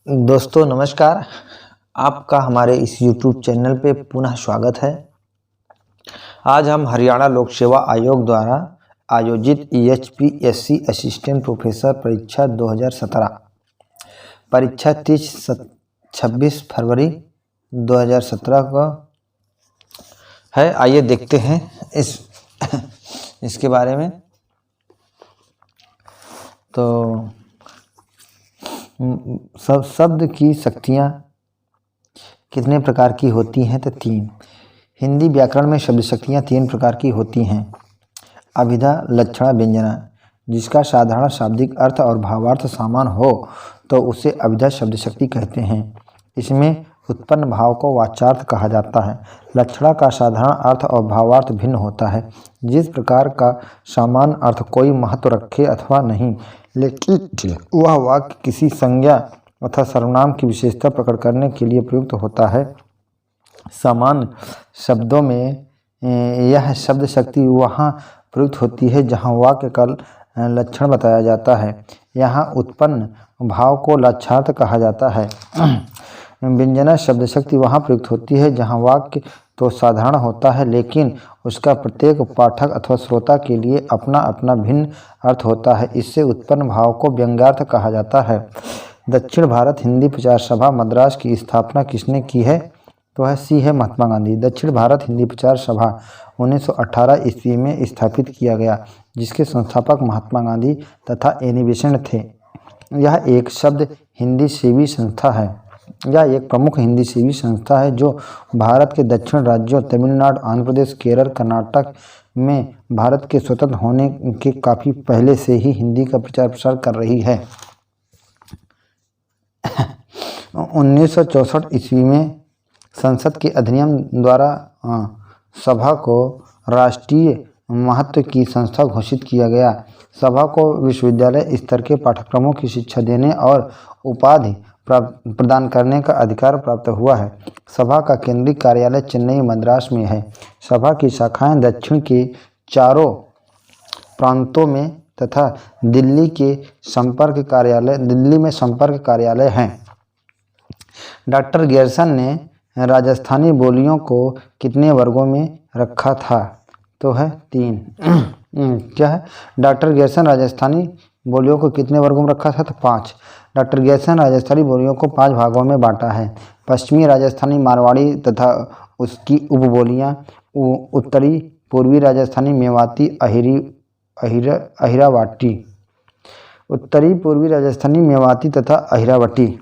दोस्तों नमस्कार। आपका हमारे इस YouTube चैनल पे पुनः स्वागत है। आज हम हरियाणा लोक सेवा आयोग द्वारा आयोजित EHPSC असिस्टेंट प्रोफेसर परीक्षा 2017 परीक्षा 26 फरवरी 2017 को है। आइए देखते हैं इसके बारे में। तो शब्द की शक्तियाँ कितने प्रकार की होती हैं? तो 3। हिंदी व्याकरण में शब्द शक्तियाँ 3 प्रकार की होती हैं। अभिधा, लक्षणा, व्यंजना। जिसका साधारण शाब्दिक अर्थ और भावार्थ समान हो तो उसे अभिधा शब्द शक्ति कहते हैं। इसमें उत्पन्न भाव को वाच्यार्थ कहा जाता है। लक्षणा का साधारण अर्थ और भावार्थ भिन्न होता है। जिस प्रकार का समान अर्थ कोई महत्व रखे अथवा नहीं, लेकिन वह वाक्य किसी संज्ञा अथवा सर्वनाम की विशेषता प्रकट करने के लिए प्रयुक्त होता है। समान शब्दों में यह शब्द शक्ति वहाँ प्रयुक्त होती है जहाँ वाक्य का लक्षण बताया जाता है। यहाँ उत्पन्न भाव को लक्षणार्थ कहा जाता है। व्यंजना शब्द शक्ति वहाँ प्रयुक्त होती है जहाँ वाक्य तो साधारण होता है, लेकिन उसका प्रत्येक पाठक अथवा श्रोता के लिए अपना अपना भिन्न अर्थ होता है। इससे उत्पन्न भाव को व्यंग्यार्थ कहा जाता है। दक्षिण भारत हिंदी प्रचार सभा मद्रास की स्थापना किसने की है? तो है सी है महात्मा गांधी। दक्षिण भारत हिंदी प्रचार सभा 1918 ईस्वी में स्थापित किया गया, जिसके संस्थापक महात्मा गांधी तथा एनी बेसेंट थे। यह एक शब्द हिंदी सेवी संस्था है। यह एक प्रमुख हिंदी सेवी संस्था है जो भारत के दक्षिण राज्यों तमिलनाडु, आंध्र प्रदेश, केरल, कर्नाटक में भारत के स्वतंत्र होने के काफ़ी पहले से ही हिंदी का प्रचार प्रसार कर रही है। 1964 ईस्वी में संसद के अधिनियम द्वारा सभा को राष्ट्रीय महत्व की संस्था घोषित किया गया। सभा को विश्वविद्यालय स्तर के पाठ्यक्रमों की शिक्षा देने और उपाधि प्रदान करने का अधिकार प्राप्त हुआ है। सभा का केंद्रीय कार्यालय चेन्नई मद्रास में है। सभा की शाखाएं दक्षिण के चारों प्रांतों में तथा दिल्ली में संपर्क कार्यालय हैं। डॉक्टर ग्यर्सन ने राजस्थानी बोलियों को कितने वर्गों में रखा था? तो है 3। क्या है? डॉक्टर ग्यर्सन राजस्थानी बोलियों को कितने वर्गों में रखा था? तो 5। डॉक्टर ग्यर्सन राजस्थानी बोलियों को 5 भागों में बांटा है। पश्चिमी राजस्थानी मारवाड़ी तथा उसकी उपबोलियाँ, उत्तरी पूर्वी राजस्थानी मेवाती, अहिरावटी, उत्तरी पूर्वी राजस्थानी मेवाती तथा अहिरावटी,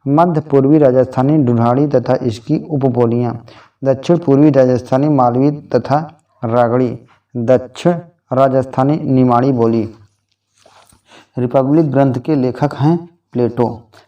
मध्य पूर्वी राजस्थानी ढूंढाड़ी तथा इसकी उपबोलियाँ, दक्षिण पूर्वी राजस्थानी मालवी तथा रागड़ी, दक्षिण राजस्थानी निमाड़ी बोली। रिपब्लिक ग्रंथ के लेखक हैं प्लेटो।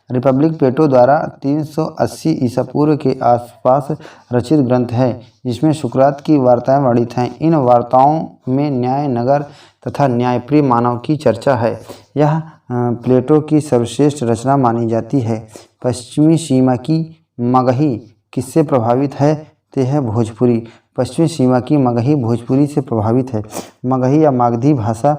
रिपब्लिक प्लेटो द्वारा 380 ईसा पूर्व के आसपास रचित ग्रंथ है, जिसमें सुकरात की वार्ताएं वर्णित हैं। इन वार्ताओं में न्याय, नगर तथा न्यायप्रिय मानव की चर्चा है। यह प्लेटो की सर्वश्रेष्ठ रचना मानी जाती है। पश्चिमी सीमा की मगही किससे प्रभावित है? तो है भोजपुरी। पश्चिमी सीमा की मगही भोजपुरी से प्रभावित है। मगही या मागधी भाषा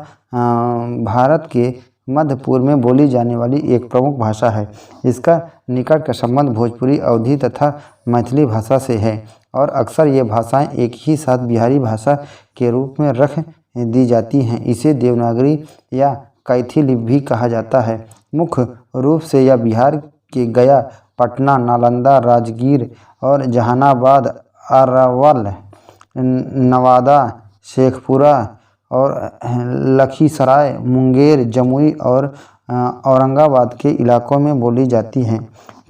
भारत के मध्य पूर्व में बोली जाने वाली एक प्रमुख भाषा है। इसका निकट का संबंध भोजपुरी, अवधी तथा मैथिली भाषा से है और अक्सर ये भाषाएं एक ही साथ बिहारी भाषा के रूप में रख दी जाती हैं। इसे देवनागरी या कैथी लिपि भी कहा जाता है। मुख्य रूप से यह बिहार के गया, पटना, नालंदा, राजगीर और जहानाबाद, अरवल, नवादा, शेखपुरा और लखीसराय, मुंगेर, जमुई और औरंगाबाद के इलाकों में बोली जाती हैं।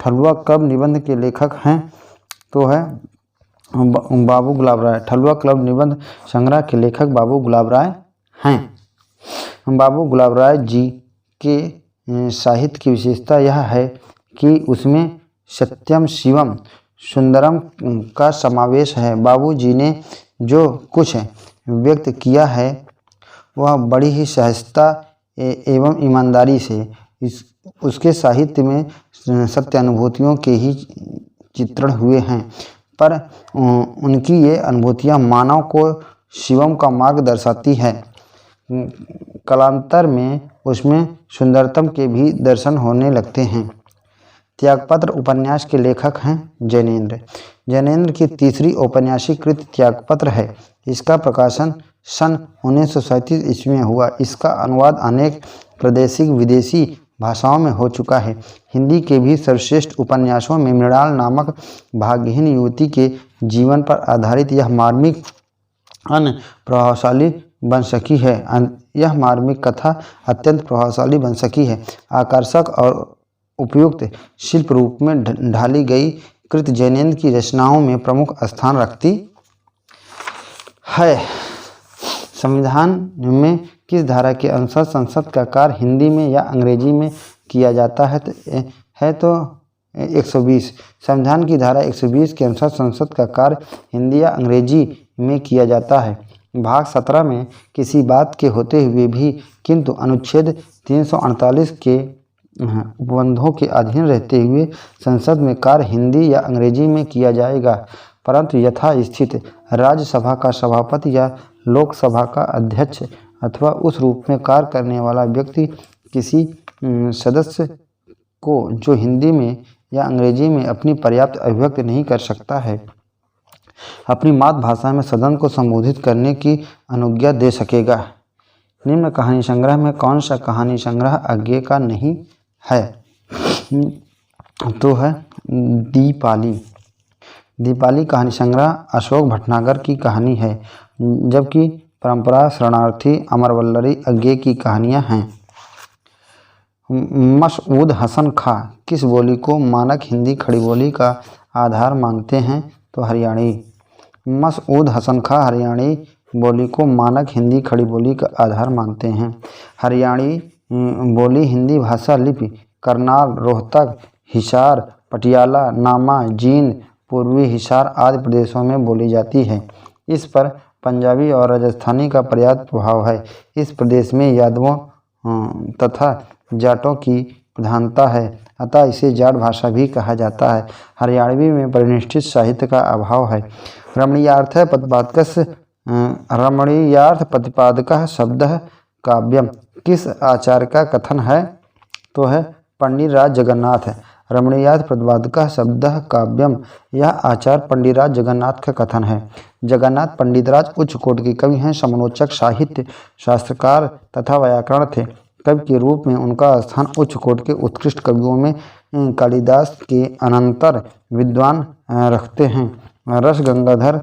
ठलुआ क्लब निबंध के लेखक हैं तो है बाबू गुलाब राय। ठलुआ क्लब निबंध संग्रह के लेखक बाबू गुलाब राय हैं। बाबू गुलाब राय जी के साहित्य की विशेषता यह है कि उसमें सत्यम, शिवम, सुंदरम का समावेश है। बाबू जी ने जो कुछ व्यक्त किया है वह बड़ी ही सहजता एवं ईमानदारी से उसके साहित्य में सत्य अनुभूतियों के ही चित्रण हुए हैं, पर उनकी ये अनुभूतियाँ मानव को शिवम का मार्ग दर्शाती है। कालांतर में उसमें सुंदरतम के भी दर्शन होने लगते हैं। त्यागपत्र उपन्यास के लेखक हैं जैनेन्द्र। जैनेन्द्र की तीसरी औपन्यासिक कृति त्यागपत्र है। इसका प्रकाशन सन 1937 ईस्वी में हुआ। इसका अनुवाद अनेक प्रादेशिक विदेशी भाषाओं में हो चुका है। हिंदी के भी सर्वश्रेष्ठ उपन्यासों में मृणाल नामक भाग्यहीन युवती के जीवन पर आधारित यह मार्मिक प्रभावशाली बन सकी है। यह मार्मिक कथा अत्यंत प्रभावशाली बन सकी है। आकर्षक और उपयुक्त शिल्प रूप में ढाली गई कृति जैनेन्द्र की रचनाओं में प्रमुख स्थान रखती है। संविधान में किस धारा के अनुसार संसद का कार्य हिंदी में या अंग्रेजी में किया जाता है तो 120। संविधान की धारा 120 के अनुसार संसद का कार्य हिंदी या अंग्रेजी में किया जाता है। भाग 17 में किसी बात के होते हुए भी किंतु अनुच्छेद 348 के उपबंधों के अधीन रहते हुए संसद में कार्य हिंदी या अंग्रेजी में किया जाएगा, परंतु यथास्थित राज्यसभा का सभापति या लोकसभा का अध्यक्ष अथवा उस रूप में कार्य करने वाला व्यक्ति किसी सदस्य को जो हिंदी में या अंग्रेजी में अपनी पर्याप्त अभिव्यक्ति नहीं कर सकता है, अपनी मातृभाषा में सदन को संबोधित करने की अनुज्ञा दे सकेगा। निम्न कहानी संग्रह में कौन सा कहानी संग्रह आगे का नहीं है? तो है दीपाली। दीपाली कहानी संग्रह अशोक भटनागर की कहानी है, जबकि परंपरा शरणार्थी अमरवल्लरी आगे की कहानियां हैं। मसऊद हसन खां किस बोली को मानक हिंदी खड़ी बोली का आधार मानते हैं? तो हरियाणी। मसऊद हसन खां हरियाणी बोली को मानक हिंदी खड़ी बोली का आधार मानते हैं। हरियाणी बोली हिंदी भाषा लिपि करनाल, रोहतक, हिसार, पटियाला, नामा, जींद, पूर्वी हिसार आदि प्रदेशों में बोली जाती है। इस पर पंजाबी और राजस्थानी का पर्याप्त प्रभाव है। इस प्रदेश में यादवों तथा जाटों की प्रधानता है, अतः इसे जाट भाषा भी कहा जाता है। हरियाणवी में परिनिष्ठित साहित्य का अभाव है। रमणीयार्थ प्रतिपादकः शब्दः काव्यम किस आचार्य का कथन है? तो है पंडितराज जगन्नाथ। रमणीयार्थ प्रतिपादकः शब्दः काव्यम यह आचार्य पंडितराज जगन्नाथ का कथन है। जगन्नाथ पंडितराज उच्च कोट के कवि हैं, समालोचक, साहित्य शास्त्रकार तथा व्याकरण थे। कवि के रूप में उनका स्थान उच्च कोट के उत्कृष्ट कवियों में कालिदास के अनंतर विद्वान रखते हैं। रस गंगाधर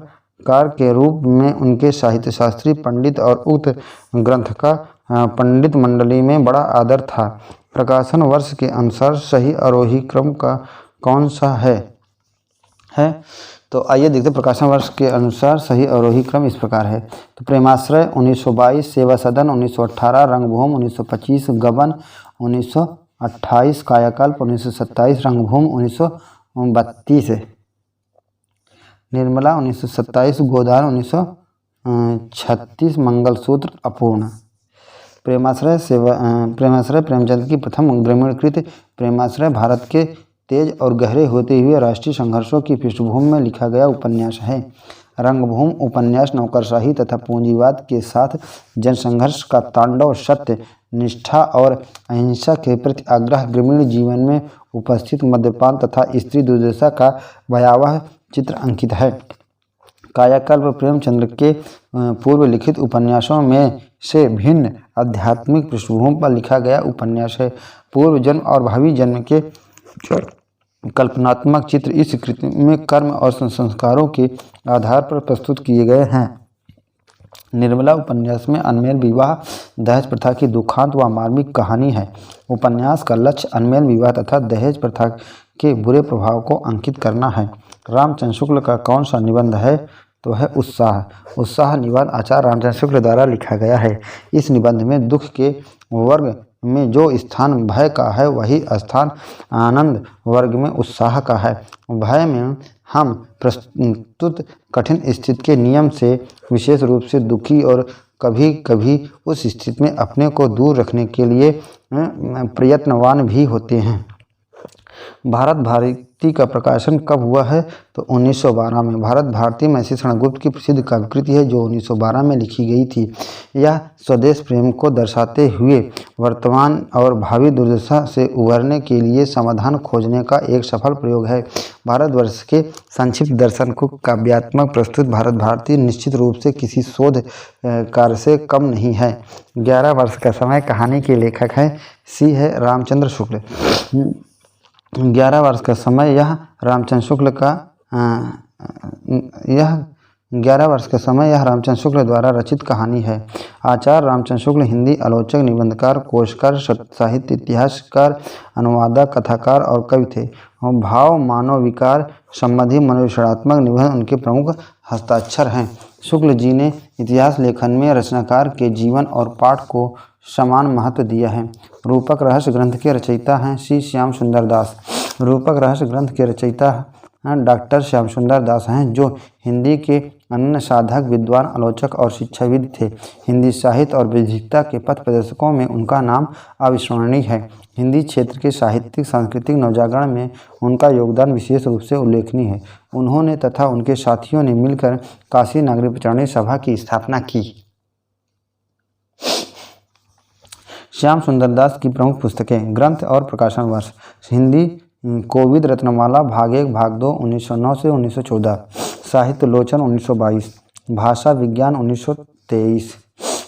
कार के रूप में उनके साहित्य शास्त्री पंडित और उक्त ग्रंथ का पंडित मंडली में बड़ा आदर था। प्रकाशन वर्ष के अनुसार सही आरोही क्रम का कौन सा है? तो आइए देखते प्रकाशन वर्ष के अनुसार सही आरोही क्रम इस प्रकार है। तो प्रेमाश्रय 1922, सेवा सदन 1918, रंगभूमि 1925, गबन 1928, कायाकल्प 1927, रंगभूमि 1932, निर्मला 1927, गोदान 1936, मंगलसूत्र अपूर्ण। प्रेमाश्रय प्रेमचंद की प्रथम ग्रामीणकृत प्रेमाश्रय भारत के तेज और गहरे होते हुए राष्ट्रीय संघर्षों की पृष्ठभूमि में लिखा गया उपन्यास है। रंगभूमि उपन्यास नौकरशाही तथा पूंजीवाद के साथ जनसंघर्ष का तांडव, सत्य निष्ठा और अहिंसा के प्रति आग्रह, ग्रामीण जीवन में उपस्थित मद्यपान तथा स्त्री दुर्दशा का भयावह चित्र अंकित है। कायाकल्प प्रेमचंद्र के पूर्व लिखित उपन्यासों में से भिन्न आध्यात्मिक पृष्ठभूमि पर लिखा गया उपन्यास है। पूर्व जन्म और भावी जन्म के कल्पनात्मक चित्र इस कृति में कर्म और संस्कारों के आधार पर प्रस्तुत किए गए हैं। निर्मला उपन्यास में अनमेल विवाह दहेज प्रथा की दुखांत व मार्मिक कहानी है। उपन्यास का लक्ष्य अनमेल विवाह तथा दहेज प्रथा के बुरे प्रभाव को अंकित करना है। रामचंद्र शुक्ल का कौन सा निबंध है? तो है उत्साह निबंध आचार्य रामचंद्र शुक्ल द्वारा लिखा गया है। इस निबंध में दुख के वर्ग में जो स्थान भय का है वही स्थान आनंद वर्ग में उत्साह का है। भय में हम प्रस्तुत कठिन स्थिति के नियम से विशेष रूप से दुखी और कभी कभी उस स्थिति में अपने को दूर रखने के लिए प्रयत्नवान भी होते हैं। भारत भारती का प्रकाशन कब हुआ है? तो 1912 में। भारत भारती महर्षि क्षणगुप्त की प्रसिद्ध काव्यकृति है जो 1912 में लिखी गई थी। यह स्वदेश प्रेम को दर्शाते हुए वर्तमान और भावी दुर्दशा से उबरने के लिए समाधान खोजने का एक सफल प्रयोग है। भारतवर्ष के संक्षिप्त दर्शन को काव्यात्मक प्रस्तुत भारत भारती निश्चित रूप से किसी शोध कार्य से कम नहीं है। 11 वर्ष का समय कहानी के लेखक हैं सी है रामचंद्र शुक्ल। 11 वर्ष का समय यह रामचंद्र शुक्ल द्वारा रचित कहानी है। आचार्य रामचंद्र शुक्ल हिंदी आलोचक, निबंधकार, कोशकार, साहित्य इतिहासकार, अनुवादक, कथाकार और कवि थे। भाव मानव विकार संबंधी मनोविश्लेषणात्मक निबंध उनके प्रमुख हस्ताक्षर हैं। शुक्ल जी ने इतिहास लेखन में रचनाकार के जीवन और पाठ को समान महत्व दिया है। रूपक रहस्य ग्रंथ के रचयिता हैं सी श्याम सुंदर दास। रूपक रहस्य ग्रंथ के रचयिता डॉक्टर श्याम सुंदर दास हैं जो हिंदी के अनन्य साधक, विद्वान, आलोचक और शिक्षाविद थे। हिंदी साहित्य और विविधता के पथ प्रदर्शकों में उनका नाम अविस्मरणीय है। हिंदी क्षेत्र के साहित्यिक सांस्कृतिक नवजागरण में उनका योगदान विशेष रूप से उल्लेखनीय है। उन्होंने तथा उनके साथियों ने मिलकर काशी नागरिक प्रचारणी सभा की स्थापना की। श्याम सुंदर दास की प्रमुख पुस्तकें। ग्रंथ और प्रकाशन वर्ष। हिंदी कोविद रत्नमाला भाग 1 भाग 2 1909 से 1914। साहित्य लोचन 1922। भाषा विज्ञान 1923।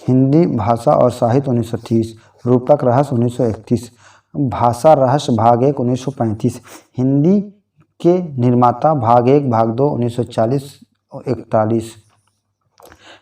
हिंदी भाषा और साहित्य 1930। रूपक रहस्य 1931। भाषा रहस्य भाग 1 1935। हिंदी के निर्माता भाग 1 भाग 2 1940-41।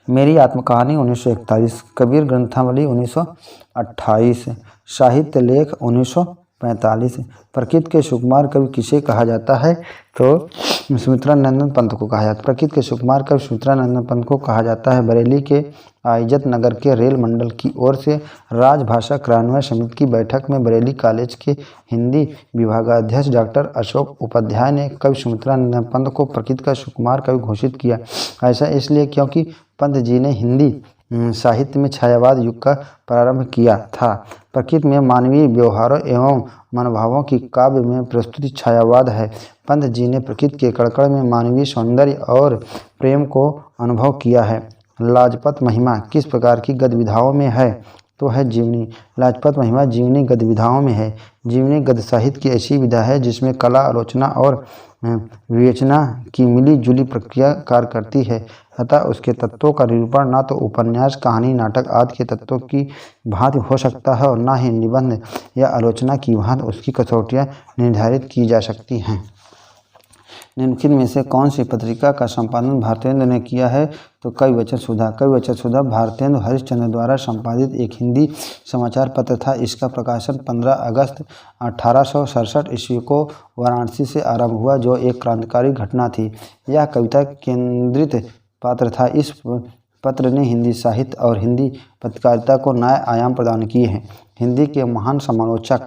मेरी आत्मकहानी 1941। कबीर ग्रंथावली 1928। साहित्य लेख 1945। प्रकृति के सुकुमार कवि किसे कहा जाता है? तो सुमित्रा नंदन पंत को कहा जाता है। प्रकृति के सुकुमार कवि सुमित्रा नंदन पंत को कहा जाता है। बरेली के आइजत नगर के रेल मंडल की ओर से राजभाषा क्रियान्वयन समिति की बैठक में बरेली कॉलेज के हिंदी विभागाध्यक्ष डॉक्टर अशोक उपाध्याय ने कवि सुमित्रा नंदन पंत को प्रकृति का सुकुमार कवि घोषित किया। ऐसा इसलिए क्योंकि पंत जी ने हिंदी साहित्य में छायावाद युग का प्रारंभ किया था। प्रकृति में मानवीय व्यवहारों एवं मनोभावों की काव्य में प्रस्तुति छायावाद है। पंत जी ने प्रकृति के कड़कड़ में मानवीय सौंदर्य और प्रेम को अनुभव किया है। लाजपत महिमा किस प्रकार की गद्यविधाओं में है? तो है जीवनी। लाजपत महिमा जीवनी गद्यविधाओं में है। जीवनी गद्य साहित्य की ऐसी विधा है जिसमें कला, आलोचना और विवेचना की मिली जुली प्रक्रिया कार्य करती है। अतः उसके तत्वों का निरूपण न तो उपन्यास, कहानी, नाटक आदि के तत्वों की भांति हो सकता है और न ही निबंध या आलोचना की भांति उसकी कसौटियाँ निर्धारित की जा सकती हैं। निम्नलिखित में से कौन सी पत्रिका का संपादन भारतेंदु ने किया है? तो कविवचन सुधा। कविवचन सुधा भारतेंदु हरिश्चंद्र द्वारा संपादित एक हिंदी समाचार पत्र था। इसका प्रकाशन 15 अगस्त 1867 ईस्वी को वाराणसी से आरंभ हुआ, जो एक क्रांतिकारी घटना थी। यह कविता केंद्रित पात्र था। इस पत्र ने हिंदी साहित्य और हिंदी पत्रकारिता को नए आयाम प्रदान किए हैं। हिंदी के महान समालोचक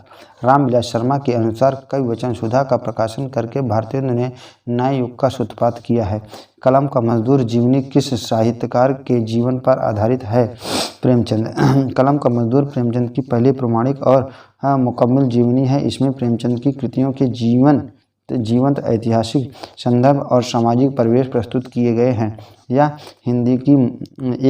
रामविलास शर्मा के अनुसार कविवचन सुधा का प्रकाशन करके भारतेंदु ने नए युग का सूत्रपात किया है। कलम का मजदूर जीवनी किस साहित्यकार के जीवन पर आधारित है? प्रेमचंद। कलम का मजदूर प्रेमचंद की पहली प्रमाणिक और मुकम्मल जीवनी है। इसमें प्रेमचंद की कृतियों के जीवंत ऐतिहासिक संदर्भ और सामाजिक परिवेश प्रस्तुत किए गए हैं। यह हिंदी की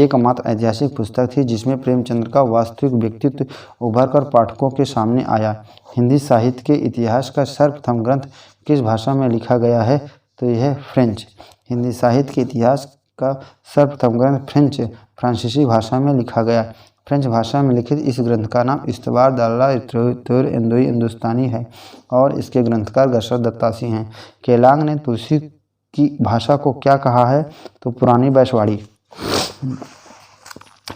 एकमात्र ऐतिहासिक पुस्तक थी जिसमें प्रेमचंद का वास्तविक व्यक्तित्व उभर कर पाठकों के सामने आया। हिंदी साहित्य के इतिहास का सर्वप्रथम ग्रंथ किस भाषा में लिखा गया है? तो यह है फ्रेंच। हिंदी साहित्य के इतिहास का सर्वप्रथम ग्रंथ फ्रांसीसी भाषा में लिखा गया। फ्रेंच भाषा में लिखित इस ग्रंथ का नाम इस्तबार दाल्ला इत्तोर इंदोई हिंदुस्तानी है और इसके ग्रंथकार गशर दत्तासी हैं। केलांग ने तुलसी की भाषा को क्या कहा है? तो पुरानी बैशवाड़ी।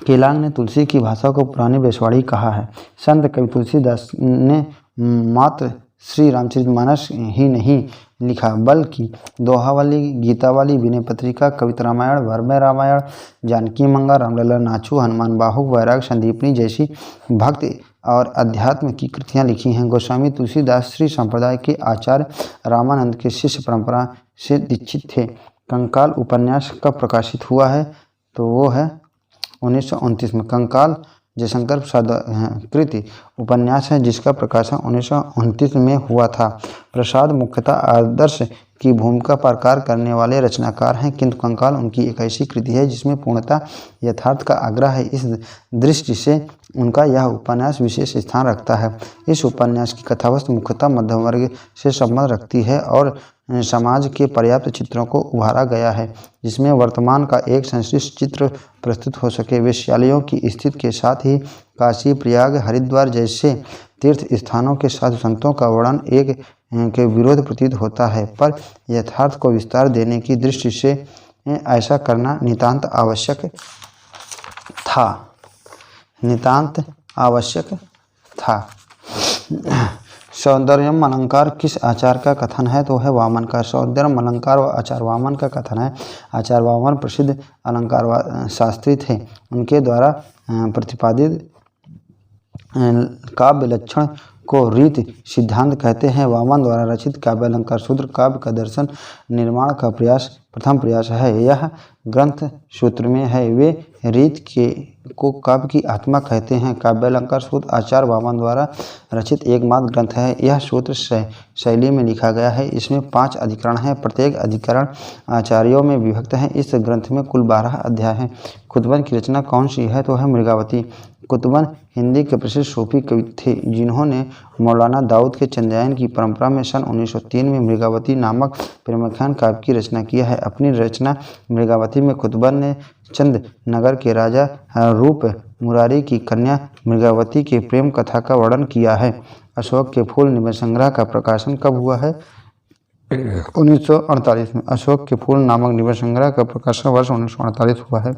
केलांग ने तुलसी की भाषा को पुरानी बैशवाड़ी कहा है। संत कवि तुलसीदास ने मात्र श्री रामचरितमानस ही नहीं लिखा बल्कि दोहावाली, गीतावाली, विनय पत्रिका, कविता रामायण, भरमय रामायण, जानकी मंगा, रामलला नाचू, हनुमान बाहुक, वैराग संदीपनी जैसी भक्ति और अध्यात्म की कृतियाँ लिखी हैं। गोस्वामी तुलसीदास श्री संप्रदाय के आचार्य रामानंद के शिष्य परंपरा से दीक्षित थे। कंकाल उपन्यास कब प्रकाशित हुआ है? तो वो है 1929 में। कंकाल जयशंकर प्रसाद कृति उपन्यास है जिसका प्रकाशन 1929 में हुआ था। प्रसाद मुख्यतः आदर्श की भूमिका पर कार्य करने वाले रचनाकार हैं, किंतु कंकाल उनकी एक ऐसी कृति है जिसमें पूर्णतः यथार्थ का आग्रह है। इस दृष्टि से उनका यह उपन्यास विशेष स्थान रखता है। इस उपन्यास की कथावस्तु मुख्यतः मध्यम वर्ग से संबंध रखती है और समाज के पर्याप्त चित्रों को उभारा गया है जिसमें वर्तमान का एक संश्लिष्ट चित्र प्रस्तुत हो सके। वेश्यालयों की स्थिति के साथ ही काशी, प्रयाग, हरिद्वार जैसे तीर्थ स्थानों के साधु संतों का वर्णन एक के विरोध प्रतीत होता है, पर यथार्थ को विस्तार देने की दृष्टि से ऐसा करना नितांत आवश्यक था। सौंदर्यम अलंकार किस आचार्य का कथन है? तो है वामन का। सौंदर्यम अलंकार व आचार्य वामन का कथन है। आचार्य वामन प्रसिद्ध अलंकार शास्त्री थे। उनके द्वारा प्रतिपादित काव्य लक्षण को रीति सिद्धांत कहते हैं। वामन द्वारा रचित काव्य अलंकार सूत्र काव्य का दर्शन निर्माण का प्रथम प्रयास है। यह ग्रंथ सूत्र में है। वे रीत को काव्य की आत्मा कहते हैं। काव्य अलंकार सूत्र आचार्य वामन द्वारा रचित एकमात्र ग्रंथ है। यह सूत्र शैली में लिखा गया है। इसमें 5 अधिकरण हैं। प्रत्येक अधिकरण आचार्यों में विभक्त है। इस ग्रंथ में कुल 12 अध्याय हैं। कुतुबन की रचना कौन सी है? तो है मृगावती। कुतुबन हिंदी के प्रसिद्ध सूफी कवि थे जिन्होंने मौलाना दाऊद के चंद्रायन की परंपरा में सन 1903 में मृगावती नामक प्रेमाख्यान काव्य की रचना किया है। अपनी रचना मृगावती में कुतुबन ने चंद नगर के राजा रूप मुरारी की कन्या मृगावती के प्रेम कथा का वर्णन किया है। अशोक के फूल निबंध संग्रह का प्रकाशन कब हुआ है? 1948 में। अशोक के फूल नामक निबंध संग्रह का प्रकाशन वर्ष 1948 हुआ है।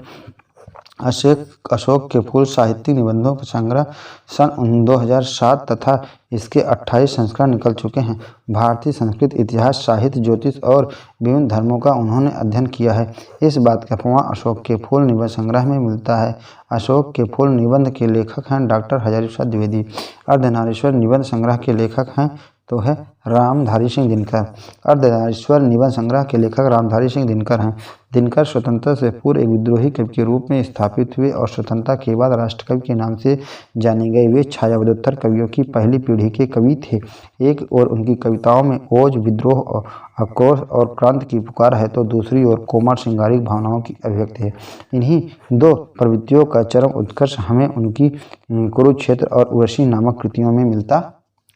अशोक के फूल साहित्यिक निबंधों का संग्रह सन 2007 तथा इसके 28 संस्करण निकल चुके हैं। भारतीय संस्कृत, इतिहास, साहित्य, ज्योतिष और विभिन्न धर्मों का उन्होंने अध्ययन किया है। इस बात का प्रमाण अशोक के फूल निबंध संग्रह में मिलता है। अशोक के फूल निबंध के लेखक हैं डॉक्टर हजारी प्रसाद द्विवेदी। अर्धनारीश्वर निबंध संग्रह के लेखक हैं तो है रामधारी सिंह दिनकर। अर्धनारीश्वर निबंध संग्रह के लेखक रामधारी सिंह दिनकर हैं। दिनकर स्वतंत्रता से पूर्व एक विद्रोही कवि के रूप में स्थापित हुए और स्वतंत्रता के बाद राष्ट्रकवि के नाम से जाने गए। वे छायावदोत्तर कवियों की पहली पीढ़ी के कवि थे। एक ओर उनकी कविताओं में ओज, विद्रोह, आक्रोश और क्रांति की पुकार है तो दूसरी ओर कोमल श्रृंगारिक भावनाओं की अभिव्यक्ति है। इन्हीं 2 प्रवृत्तियों का चरम उत्कर्ष हमें उनकी कुरुक्षेत्र और उर्वशी नामक कृतियों में मिलता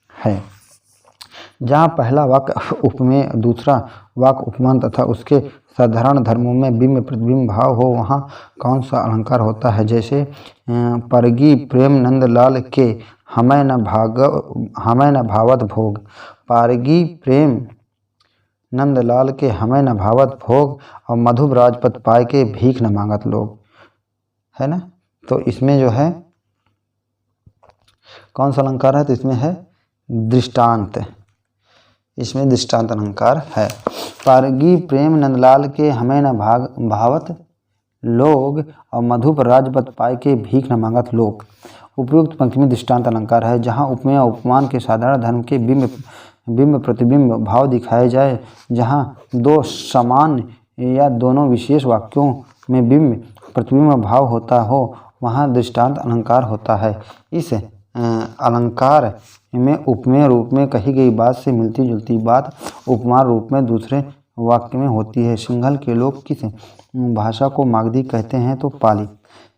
है। जहाँ पहला वाक्य उपमेय, दूसरा वाक्य उपमान तथा उसके साधारण धर्मों में बिंब प्रतिबिंब भाव हो, वहाँ कौन सा अलंकार होता है? जैसे परगी प्रेम नंदलाल के हमें न भावत भोग। पारगी प्रेम नंदलाल के हमें न भावत भोग और मधुब राजपथ पाए के भीख न मांगत लोग, है ना। तो इसमें जो है कौन सा अलंकार है? तो इसमें है दृष्टांत। इसमें दृष्टांत अलंकार है। पारगी प्रेम नंदलाल के हमें न भावत लोग और मधुप राजपथ पाए के भीख न मांगत लोग। उपयुक्त पंक्ति में दृष्टांत अलंकार है। जहाँ उपमेय और उपमान के साधारण धर्म के बिंब प्रतिबिंब भाव दिखाए जाए, जहाँ 2 समान या दोनों विशेष वाक्यों में बिंब प्रतिबिंब भाव होता हो, वहाँ दृष्टांत अलंकार होता है। इस अलंकार में उपमेय रूप में कही गई बात से मिलती जुलती बात उपमान रूप में दूसरे वाक्य में होती है। सिंघल के लोग किस भाषा को मागधी कहते हैं? तो पाली।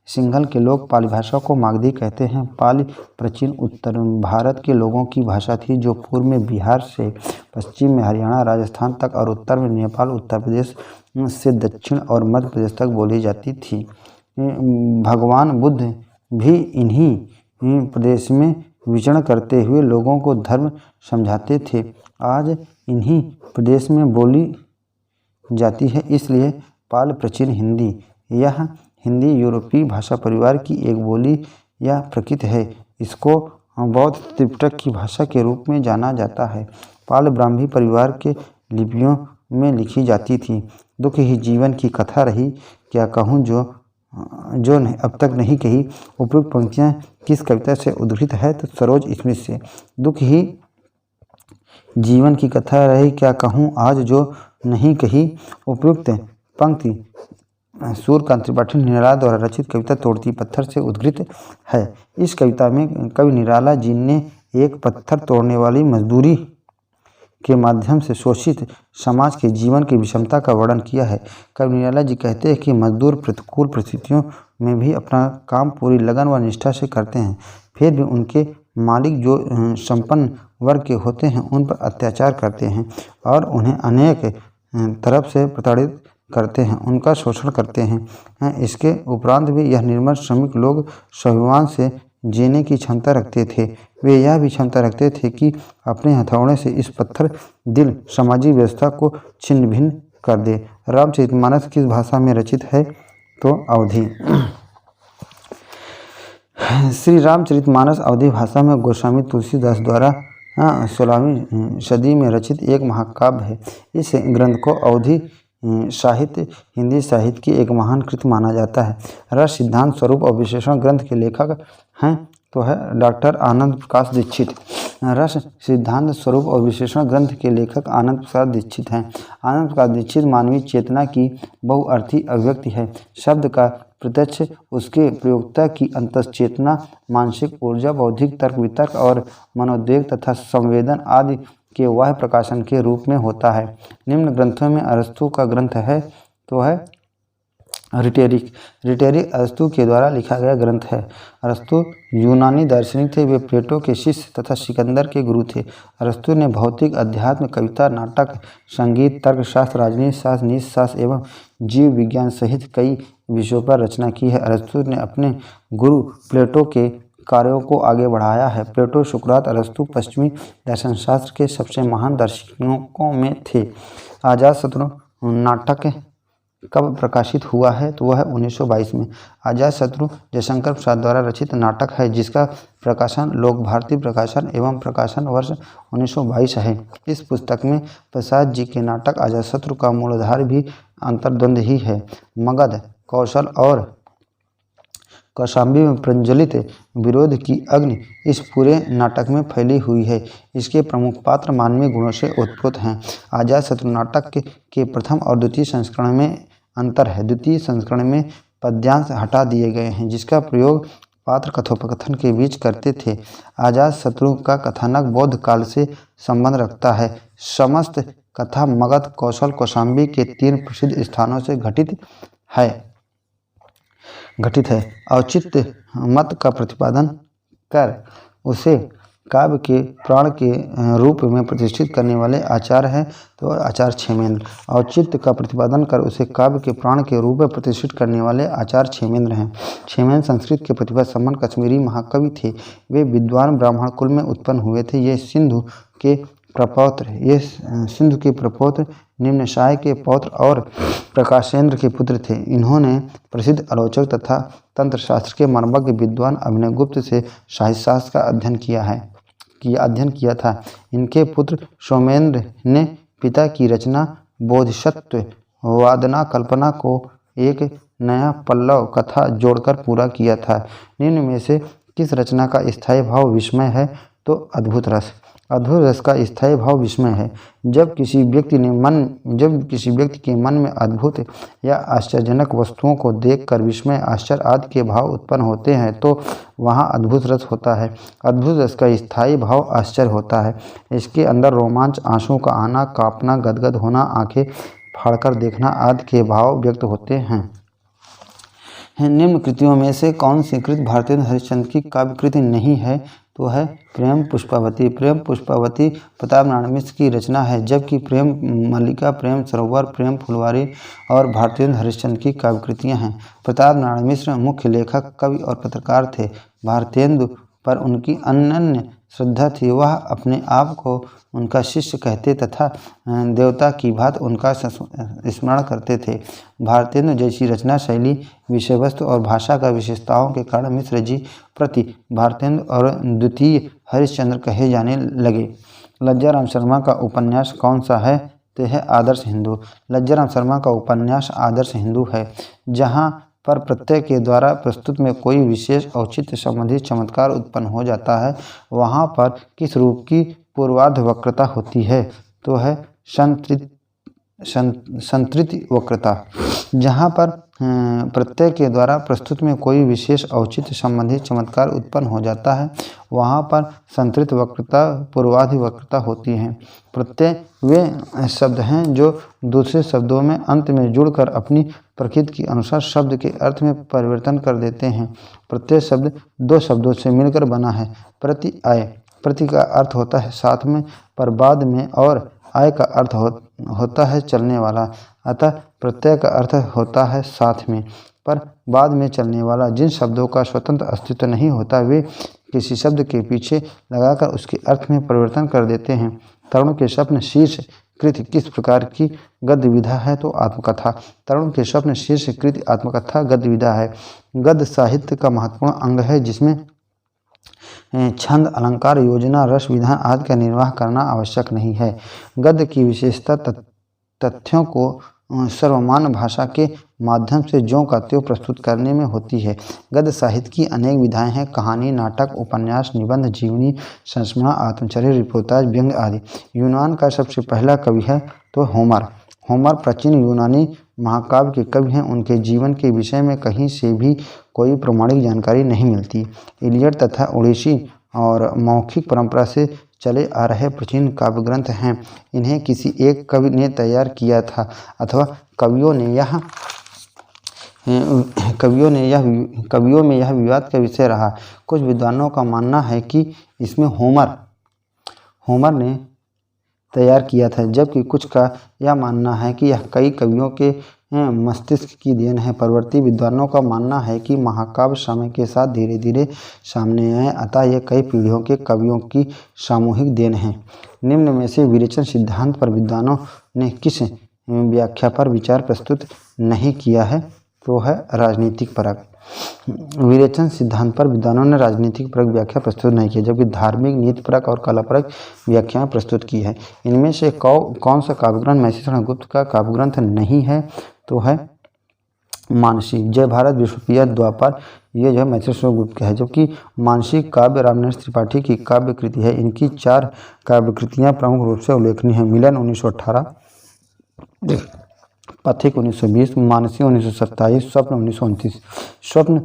सिंघल के लोग पाली भाषा को मागधी कहते हैं। पाली प्राचीन उत्तर भारत के लोगों की भाषा थी जो पूर्व में बिहार से पश्चिम में हरियाणा, राजस्थान तक और उत्तर में नेपाल, उत्तर प्रदेश से दक्षिण और मध्य प्रदेश तक बोली जाती थी। भगवान बुद्ध भी इन्हीं प्रदेश में विचरण करते हुए लोगों को धर्म समझाते थे। आज इन्हीं प्रदेश में बोली जाती है, इसलिए पाल प्राचीन हिंदी। यह हिंदी यूरोपीय भाषा परिवार की एक बोली या प्रकृति है। इसको बौद्ध त्रिपिटक की भाषा के रूप में जाना जाता है। पाल ब्राह्मी परिवार के लिपियों में लिखी जाती थी। दुख ही जीवन की कथा रही, क्या कहूँ जो अब तक नहीं कही। उपयुक्त पंक्तियाँ किस कविता से उद्धृत है? तो सरोज स्मिथ से। दुख ही जीवन की कथा रही, क्या कहूँ आज जो नहीं कही। उपयुक्त पंक्ति सूर्यकांत त्रिपाठी निराला द्वारा रचित कविता तोड़ती पत्थर से उद्धृत है। इस कविता में कवि निराला जी ने एक पत्थर तोड़ने वाली मजदूरी के माध्यम से शोषित समाज के जीवन की विषमता का वर्णन किया है। कवि निराला जी कहते हैं कि मजदूर प्रतिकूल परिस्थितियों में भी अपना काम पूरी लगन व निष्ठा से करते हैं, फिर भी उनके मालिक जो संपन्न वर्ग के होते हैं उन पर अत्याचार करते हैं और उन्हें अनेक तरफ से प्रताड़ित करते हैं, उनका शोषण करते हैं। इसके उपरांत भी यह निर्मल श्रमिक लोग स्वाभिमान से जीने की क्षमता रखते थे। वे यह भी क्षमता रखते थे कि अपने हथौड़े से इस पत्थर दिल सामाजिक व्यवस्था को छिन्न भिन्न कर दे। रामचरितमानस किस भाषा में रचित है? तो अवधी। श्री रामचरितमानस अवधी भाषा में गोस्वामी तुलसीदास द्वारा 16वीं सदी में रचित एक महाकाव्य है। इस ग्रंथ को अवधी साहित्य हिंदी साहित्य की एक महान कृति माना जाता है। रस सिद्धांत स्वरूप और विश्लेषण ग्रंथ के लेखक हैं तो है डॉक्टर आनंद प्रकाश दीक्षित। रस सिद्धांत स्वरूप और विश्लेषण ग्रंथ के लेखक आनंद प्रकाश दीक्षित हैं। आनंद प्रकाश दीक्षित मानवीय चेतना की बहुअर्थी अभिव्यक्ति है। शब्द का प्रत्यक्ष उसके प्रयोक्ता की अंतश्चेतना, मानसिक ऊर्जा, बौद्धिक तर्क वितर्क और मनोद्वेग तथा संवेदन आदि के वाह्य प्रकाशन के रूप में होता है। निम्न ग्रंथों में अरस्तु का ग्रंथ है तो है रिटेरिक। रिटेरिक अरस्तु के द्वारा लिखा गया ग्रंथ है। अरस्तु यूनानी दार्शनिक थे। वे प्लेटो के शिष्य तथा सिकंदर के गुरु थे। अरस्तु ने भौतिक, अध्यात्म, कविता, नाटक, संगीत, तर्कशास्त्र, राजनीति शास्त्र, नीति शास्त्र एवं जीव विज्ञान सहित कई विषयों पर रचना की है। अरस्तु ने अपने गुरु प्लेटो के कार्यों को आगे बढ़ाया है। प्लेटो, सुकरात, अरस्तु पश्चिमी दर्शनशास्त्र के सबसे महान दार्शनिकों में थे। अजातशत्रु नाटक कब प्रकाशित हुआ है तो वह 1922 में। अजातशत्रु जयशंकर प्रसाद द्वारा रचित नाटक है जिसका प्रकाशन लोक भारती प्रकाशन एवं प्रकाशन वर्ष 1922 है। इस पुस्तक में प्रसाद जी के नाटक अजातशत्रु का मूलाधार भी अंतर्द्वंद ही है। मगध, कौशल और कौशाम्बी में प्रज्वलित विरोध की अग्नि इस पूरे नाटक में फैली हुई है। इसके प्रमुख पात्र मानवीय गुणों से उत्प्रोत हैं। अजातशत्रु नाटक के प्रथम और द्वितीय संस्करण में अंतर है। द्वितीय संस्करण में पद्यांश हटा दिए गए हैं जिसका प्रयोग पात्र कथोपकथन के बीच करते थे। अजातशत्रु का कथानक बौद्ध काल से संबंध रखता है। समस्त कथा मगध, कौशल, कौशाम्बी के 3 प्रसिद्ध स्थानों से घटित है। औचित्य मत का प्रतिपादन कर उसे काव्य के प्राण के रूप में प्रतिष्ठित करने वाले आचार्य हैं तो आचार्य क्षेमेंद्र। औचित्य का प्रतिपादन कर उसे काव्य के प्राण के रूप में प्रतिष्ठित करने वाले आचार्य क्षेमेंद्र हैं। क्षेमेंद्र संस्कृत के प्रतिभा संपन्न कश्मीरी महाकवि थे। वे विद्वान ब्राह्मण कुल में उत्पन्न हुए थे। ये सिंधु के प्रपौत्र निम्नसाय के पौत्र और प्रकाशेंद्र के पुत्र थे। इन्होंने प्रसिद्ध आलोचक तथा तंत्रशास्त्र के मर्मज्ञ विद्वान अभिनवगुप्त से साहित्यशास्त्र का अध्ययन किया था। इनके पुत्र सोमेंद्र ने पिता की रचना बोधिसत्व वादना कल्पना को एक नया पल्लव कथा जोड़कर पूरा किया था। निम्न में से किस रचना का स्थायी भाव विस्मय है तो अद्भुत रस। अद्भुत रस का स्थायी भाव विस्मय है। जब किसी व्यक्ति के मन में अद्भुत या आश्चर्यजनक वस्तुओं को देखकर विस्मय, आश्चर्य आदि के भाव उत्पन्न होते हैं तो वहाँ अद्भुत रस होता है। अद्भुत रस का स्थायी भाव आश्चर्य होता है। इसके अंदर रोमांच, आंसू का आना, कांपना, गदगद होना, आंखें फाड़कर देखना आदि के भाव व्यक्त होते हैं। निम्न कृतियों में से कौन सी कृति भारतेंद्र हरिश्चंद्र की काव्य कृति नहीं है तो है प्रेम पुष्पावती। प्रेम पुष्पावती प्रताप नारायण मिश्र की रचना है जबकि प्रेम मल्लिका, प्रेम सरोवर, प्रेम फुलवारी और भारतेंद्र हरिश्चंद्र की काव्य कृतियाँ हैं। प्रताप नारायण मिश्र मुख्य लेखक, कवि और पत्रकार थे। भारतेंदु पर उनकी अनन्य श्रद्धा थी। वह अपने आप को उनका शिष्य कहते तथा देवता की भांति उनका स्मरण करते थे। भारतेंदु जैसी रचना शैली, विषय वस्तु और भाषा का विशेषताओं के कारण मिश्र जी प्रति भारतेंदु और द्वितीय हरिश्चंद्र कहे जाने लगे। लज्जाराम शर्मा का उपन्यास कौन सा है तो है आदर्श हिंदू। लज्जाराम शर्मा का उपन्यास आदर्श हिंदू है। जहाँ पर प्रत्यय के द्वारा प्रस्तुत में कोई विशेष औचित्य संबंधी चमत्कार उत्पन्न हो जाता है वहाँ पर किस रूप की पूर्वार्ध वक्रता होती है तो है संतृप्ति वक्रता, जहाँ पर प्रत्यय के द्वारा प्रस्तुत में कोई विशेष औचित्य संबंधी चमत्कार उत्पन्न हो जाता है, वहाँ पर संतृप्ति वक्रता पूर्वाधि वक्रता होती है। प्रत्यय वे शब्द हैं जो दूसरे शब्दों में अंत में जुड़कर अपनी प्रकृति के अनुसार शब्द के अर्थ में परिवर्तन कर देते हैं। प्रत्यय शब्द दो शब्दों से मिलकर बना है। प्रति आय, प्रति का अर्थ होता है साथ में, पर बाद में, और आय का अर्थ होता है चलने वाला। अतः प्रत्यय का अर्थ होता है साथ में, पर बाद में चलने वाला। जिन शब्दों का स्वतंत्र अस्तित्व नहीं होता वे किसी शब्द के पीछे लगाकर उसके अर्थ में परिवर्तन कर देते हैं। तरुण के स्वप्न शीर्ष कृति किस प्रकार की गद्य विधा है? तो आत्मकथा। तरुण के स्वप्न शीर्ष कृति आत्मकथा गद्य विधा है। गद्य साहित्य का महत्वपूर्ण अंग है जिसमें छंद, अलंकार, योजना, रस, विधान आदि का निर्वाह करना आवश्यक नहीं है। गद्य की विशेषता तथ्यों को सर्वमान्य भाषा के माध्यम से ज्यों का त्यों प्रस्तुत करने में होती है। गद्य साहित्य की अनेक विधाएं हैं: कहानी, नाटक, उपन्यास, निबंध, जीवनी, संस्मरण, आत्मचर्या, रिपोर्टाज, व्यंग्य आदि। यूनान का सबसे पहला कवि है तो होमर। होमर प्राचीन यूनानी महाकाव्य के कवि हैं। उनके जीवन के विषय में कहीं से भी कोई प्रमाणिक जानकारी नहीं मिलती। इलियड तथा ओडिसी और मौखिक परंपरा से चले आ रहे प्राचीन काव्य ग्रंथ हैं। इन्हें किसी एक कवि ने तैयार किया था अथवा कवियों में यह विवाद का विषय रहा। कुछ विद्वानों का मानना है कि इसमें होमर ने तैयार किया था, जबकि कुछ का यह मानना है कि यह कई कवियों के मस्तिष्क की देन है। परवर्ती विद्वानों का मानना है कि महाकाव्य समय के साथ धीरे धीरे सामने आए, अतः ये कई पीढ़ियों के कवियों की सामूहिक देन है। निम्न में से विरेचन सिद्धांत पर विद्वानों ने किस व्याख्या पर विचार प्रस्तुत नहीं किया है? तो है राजनीतिक परक। विरेचन सिद्धांत पर विद्वानों ने राजनीतिक परक व्याख्या प्रस्तुत नहीं की, जबकि धार्मिक, नीति परक और कला परक व्याख्याएं प्रस्तुत की है। इनमें से कौन सा काव्यग्रंथ महर्षि गुप्त का काव्यग्रंथ नहीं है? तो है मानसी। जय भारत, विश्वप्रिय, द्वापर, ये जो है महर्षि गुप्त का है। जबकि मानसी काव्य रामनरेश त्रिपाठी की काव्य कृति है। इनकी 4 काव्य कृतियाँ प्रमुख रूप से उल्लेखनीय हैं: मिलन 1918, पथिक 1920, मानसी 1927, स्वप्न 1929। स्वप्न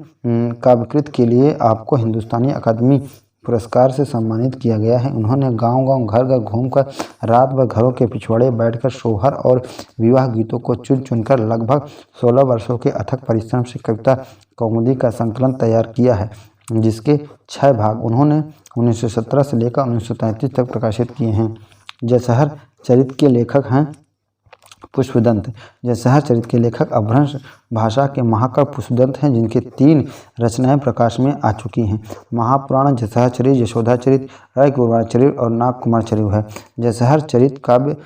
काव्यकृत के लिए आपको हिंदुस्तानी अकादमी पुरस्कार से सम्मानित किया गया है। उन्होंने गांव-गांव, घर-घर घूमकर रात भर घरों के पिछवाड़े बैठकर सोहर और विवाह गीतों को चुन-चुनकर लगभग 16 वर्षों के अथक परिश्रम से कविता कौमुदी का संकलन तैयार किया है, जिसके 6 भाग उन्होंने 1917 से लेकर 1933 तक प्रकाशित किए हैं। जयसहर चरित के लेखक हैं पुष्पदंत। जयसहर चरित के लेखक अपभ्रंश भाषा के महाकवि पुष्पदंत हैं, जिनके 3 रचनाएं प्रकाश में आ चुकी हैं: महापुराण, जयसहर चरित, यशोधरा चरित, राजकुमार चरित और नागकुमार चरित है। जयसहर चरित काव्य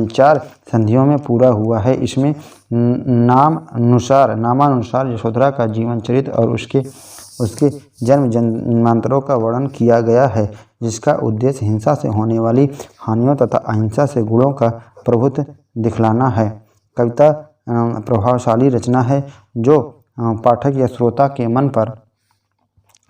4 संधियों में पूरा हुआ है। इसमें नामानुसार यशोधरा का जीवन चरित और उसके जन्मांतरों का वर्णन किया गया है, जिसका उद्देश्य हिंसा से होने वाली हानियों तथा अहिंसा से गुणों का प्रभुत्व दिखलाना है। कविता प्रभावशाली रचना है जो पाठक या श्रोता के मन पर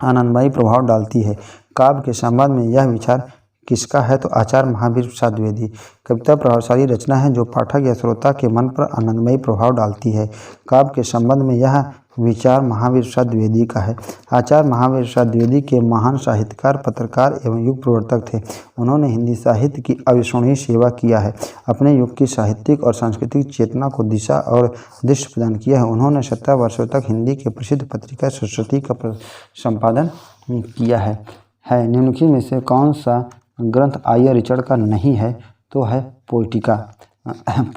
आनंदमयी प्रभाव डालती है। काव्य के संबंध में यह विचार किसका है? तो आचार्य महावीर प्रसाद द्विवेदी। कविता प्रभावशाली रचना है जो पाठक या श्रोता के मन पर आनंदमयी प्रभाव डालती है। काव्य के संबंध में यह विचार महावीर प्रसाद द्विवेदी का है। आचार्य महावीर प्रसाद द्विवेदी के महान साहित्यकार, पत्रकार एवं युग प्रवर्तक थे। उन्होंने हिंदी साहित्य की अविस्मरणीय सेवा किया है। अपने युग की साहित्यिक और सांस्कृतिक चेतना को दिशा और दृष्टि प्रदान किया है। उन्होंने 17 वर्षों तक हिंदी के प्रसिद्ध पत्रिका सरस्वती का संपादन किया है। निम्नलिखित में से कौन सा ग्रंथ आई.आर. रिचर्ड का नहीं है? तो है पोएटिका।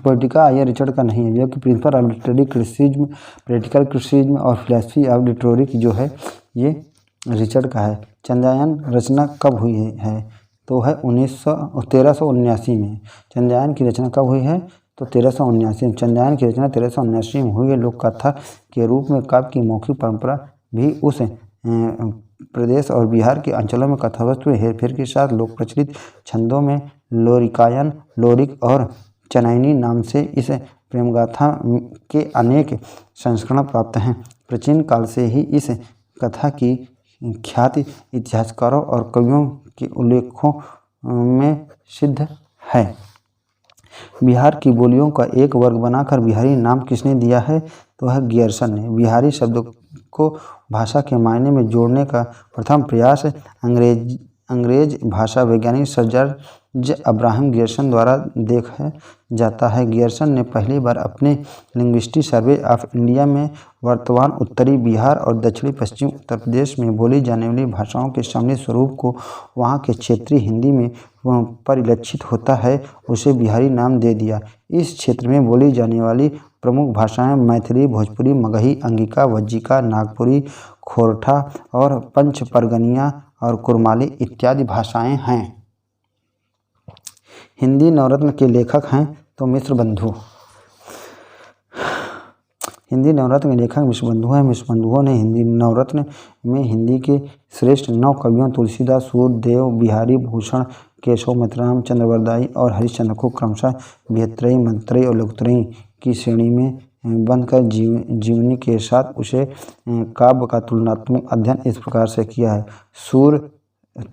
Poetica IR. रिचर्ड का नहीं है, जो कि principle of literary criticism, practical criticism और फिलॉसफी ऑफ लिटरेरी की जो है ये रिचर्ड का है। चंद्रयान रचना कब हुई है? तो है 1379 में। चंद्रयान की रचना कब हुई है? तो 1379 में। चंद्रयान की रचना 1379 में हुई है। लोक कथा के रूप में काव्य की मौखिक परंपरा भी उस प्रदेश और बिहार के अंचलों में कथावस्तु हेरफेर के साथ लोक प्रचलित छंदों में लोरिकायन, लोरिक और चनैनी नाम से इस प्रेमगाथा के अनेक संस्करण प्राप्त हैं। प्राचीन काल से ही इस कथा की ख्याति इतिहासकारों और कवियों के उल्लेखों में सिद्ध है। बिहार की बोलियों का एक वर्ग बनाकर बिहारी नाम किसने दिया है? तो है गियर्सन ने। बिहारी शब्द को भाषा के मायने में जोड़ने का प्रथम प्रयास अंग्रेज भाषा वैज्ञानिक सर जॉर्ज अब्राहम गियर्सन द्वारा देखा जाता है। गियर्सन ने पहली बार अपने लिंग्विस्टिक सर्वे ऑफ इंडिया में वर्तमान उत्तरी बिहार और दक्षिणी पश्चिम उत्तर प्रदेश में बोली जाने वाली भाषाओं के सामान्य स्वरूप को वहाँ के क्षेत्रीय हिंदी में परिलक्षित होता है उसे बिहारी नाम दे दिया। इस क्षेत्र में बोली जाने वाली प्रमुख भाषाएं मैथिली, भोजपुरी, मगही, अंगिका, वज्जिका, नागपुरी, खोरठा और पंच परगनिया और कुरमाली इत्यादि भाषाएं हैं। हिंदी नवरत्न के लेखक हैं तो मिश्र बंधु। हिंदी नवरत्न के लेखक मिश्र बंधु हैं। मिश्र बंधुओं ने हिंदी नवरत्न में हिंदी के श्रेष्ठ 9 कवियों तुलसीदास, सूरदेव, बिहारी भूषण, केशव मित्राम, चंद्रवरदाई और हरिश्चंद्र को क्रमशः बृहत्त्रयी, मध्यत्त्रयी और लघुत्त्रयी की श्रेणी में बंधकर जीवनी के साथ उसे काव्य का तुलनात्मक अध्ययन इस प्रकार से किया है।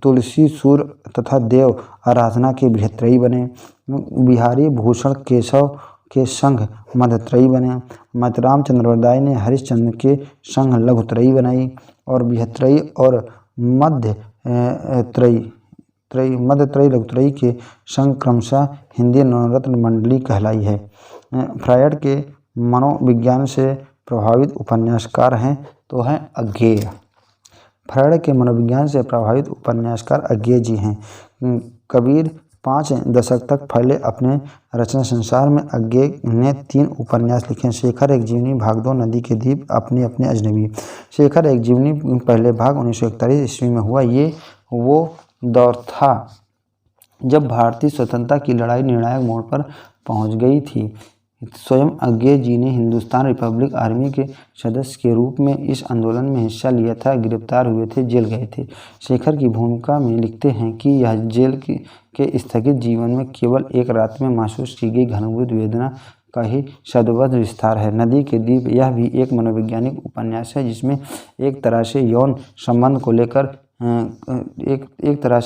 तुलसी, सूर तथा देव आराधना के बृहत्त्रयी बने। बिहारी भूषण केशव के संग मध्यत्त्रयी बने। मध्यराम चंद्रवरदाई ने हरिश्चंद्र के संग लघुत्त्रयी बनाई और बृहत्त्रयी और मध्यत्त्रयी लघुत्त्रयी के संग क्रमशः हिंदी नवरत्न मंडली कहलाई है। फ्रायड के मनोविज्ञान से प्रभावित उपन्यासकार हैं तो हैं अज्ञेय। फ्रायड के मनोविज्ञान से प्रभावित उपन्यासकार अज्ञेय जी हैं। कबीर 5 दशक तक फैले अपने रचना संसार में अज्ञेय ने 3 उपन्यास लिखे। शेखर एक जीवनी, भाग 2 नदी के द्वीप, अपने अपने अजनबी। शेखर एक जीवनी पहले भाग 1941 ईस्वी में हुआ। ये वो दौर था जब भारतीय स्वतंत्रता की लड़ाई निर्णायक मोड़ पर पहुंच गई थी। स्वयं अज्ञेय जी ने हिंदुस्तान रिपब्लिक आर्मी के सदस्य के रूप में इस आंदोलन में हिस्सा लिया था, गिरफ्तार हुए थे, जेल गए थे। शेखर की भूमिका में लिखते हैं कि यह जेल के स्थगित जीवन में केवल एक रात में महसूस की गई घनीभूत वेदना का ही शब्दबद्ध विस्तार है। नदी के द्वीप यह भी एक मनोवैज्ञानिक उपन्यास है जिसमें एक तरह से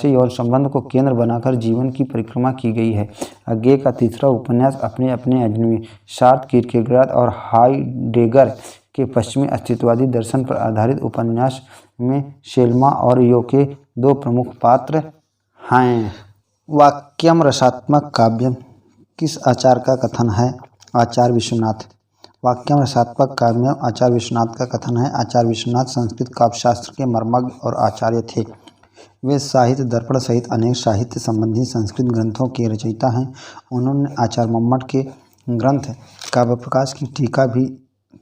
यौन संबंध को केंद्र बनाकर जीवन की परिक्रमा की गई है। अज्ञेय का तीसरा उपन्यास अपने अपने अजनबी सार्थ, किरकेगार्ड और हाइडेगर के पश्चिमी अस्तित्ववादी दर्शन पर आधारित उपन्यास में सेल्मा और यो के 2 प्रमुख पात्र हैं। वाक्यम रसात्मक काव्यम किस आचार्य का कथन है? आचार्य विश्वनाथ। वाक्यम रसात्मक काव्यम आचार्य विश्वनाथ का कथन है। आचार्य विश्वनाथ संस्कृत काव्यशास्त्र के मर्मज्ञ और आचार्य थे। वे साहित्य दर्पण सहित अनेक साहित्य संबंधी संस्कृत ग्रंथों के रचयिता हैं। उन्होंने आचार्य मम्मट के ग्रंथ काव्य प्रकाश की टीका भी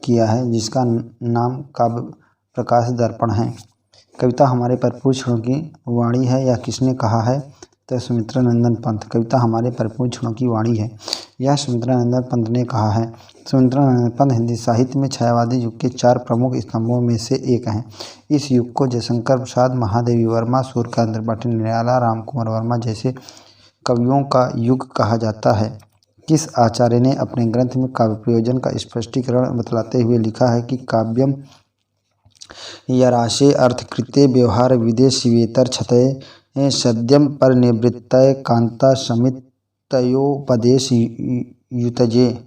किया है जिसका नाम काव्य प्रकाश दर्पण है। कविता हमारे भरपूर क्षणों की वाणी है, यह किसने कहा है? तो सुमित्रा नंदन पंत। कविता हमारे भरपूर क्षणों की वाणी है, यह सुमित्रा नंदन पंत ने कहा है। सुमित्रा नंदन पंत हिंदी साहित्य में छायावादी युग के 4 प्रमुख स्तंभों में से एक हैं। इस युग को जयशंकर प्रसाद, महादेवी वर्मा, सूर्यकांत त्रिपाठी निराला, रामकुमार वर्मा जैसे कवियों का युग कहा जाता है। किस आचार्य ने अपने ग्रंथ में काव्य प्रयोजन का स्पष्टीकरण बतलाते हुए लिखा है कि काव्यम यराशे अर्थकृते व्यवहार विदेशिवेतर छतये सद्यम पर निवृत्तये कांता समितयोपदेश युतजे।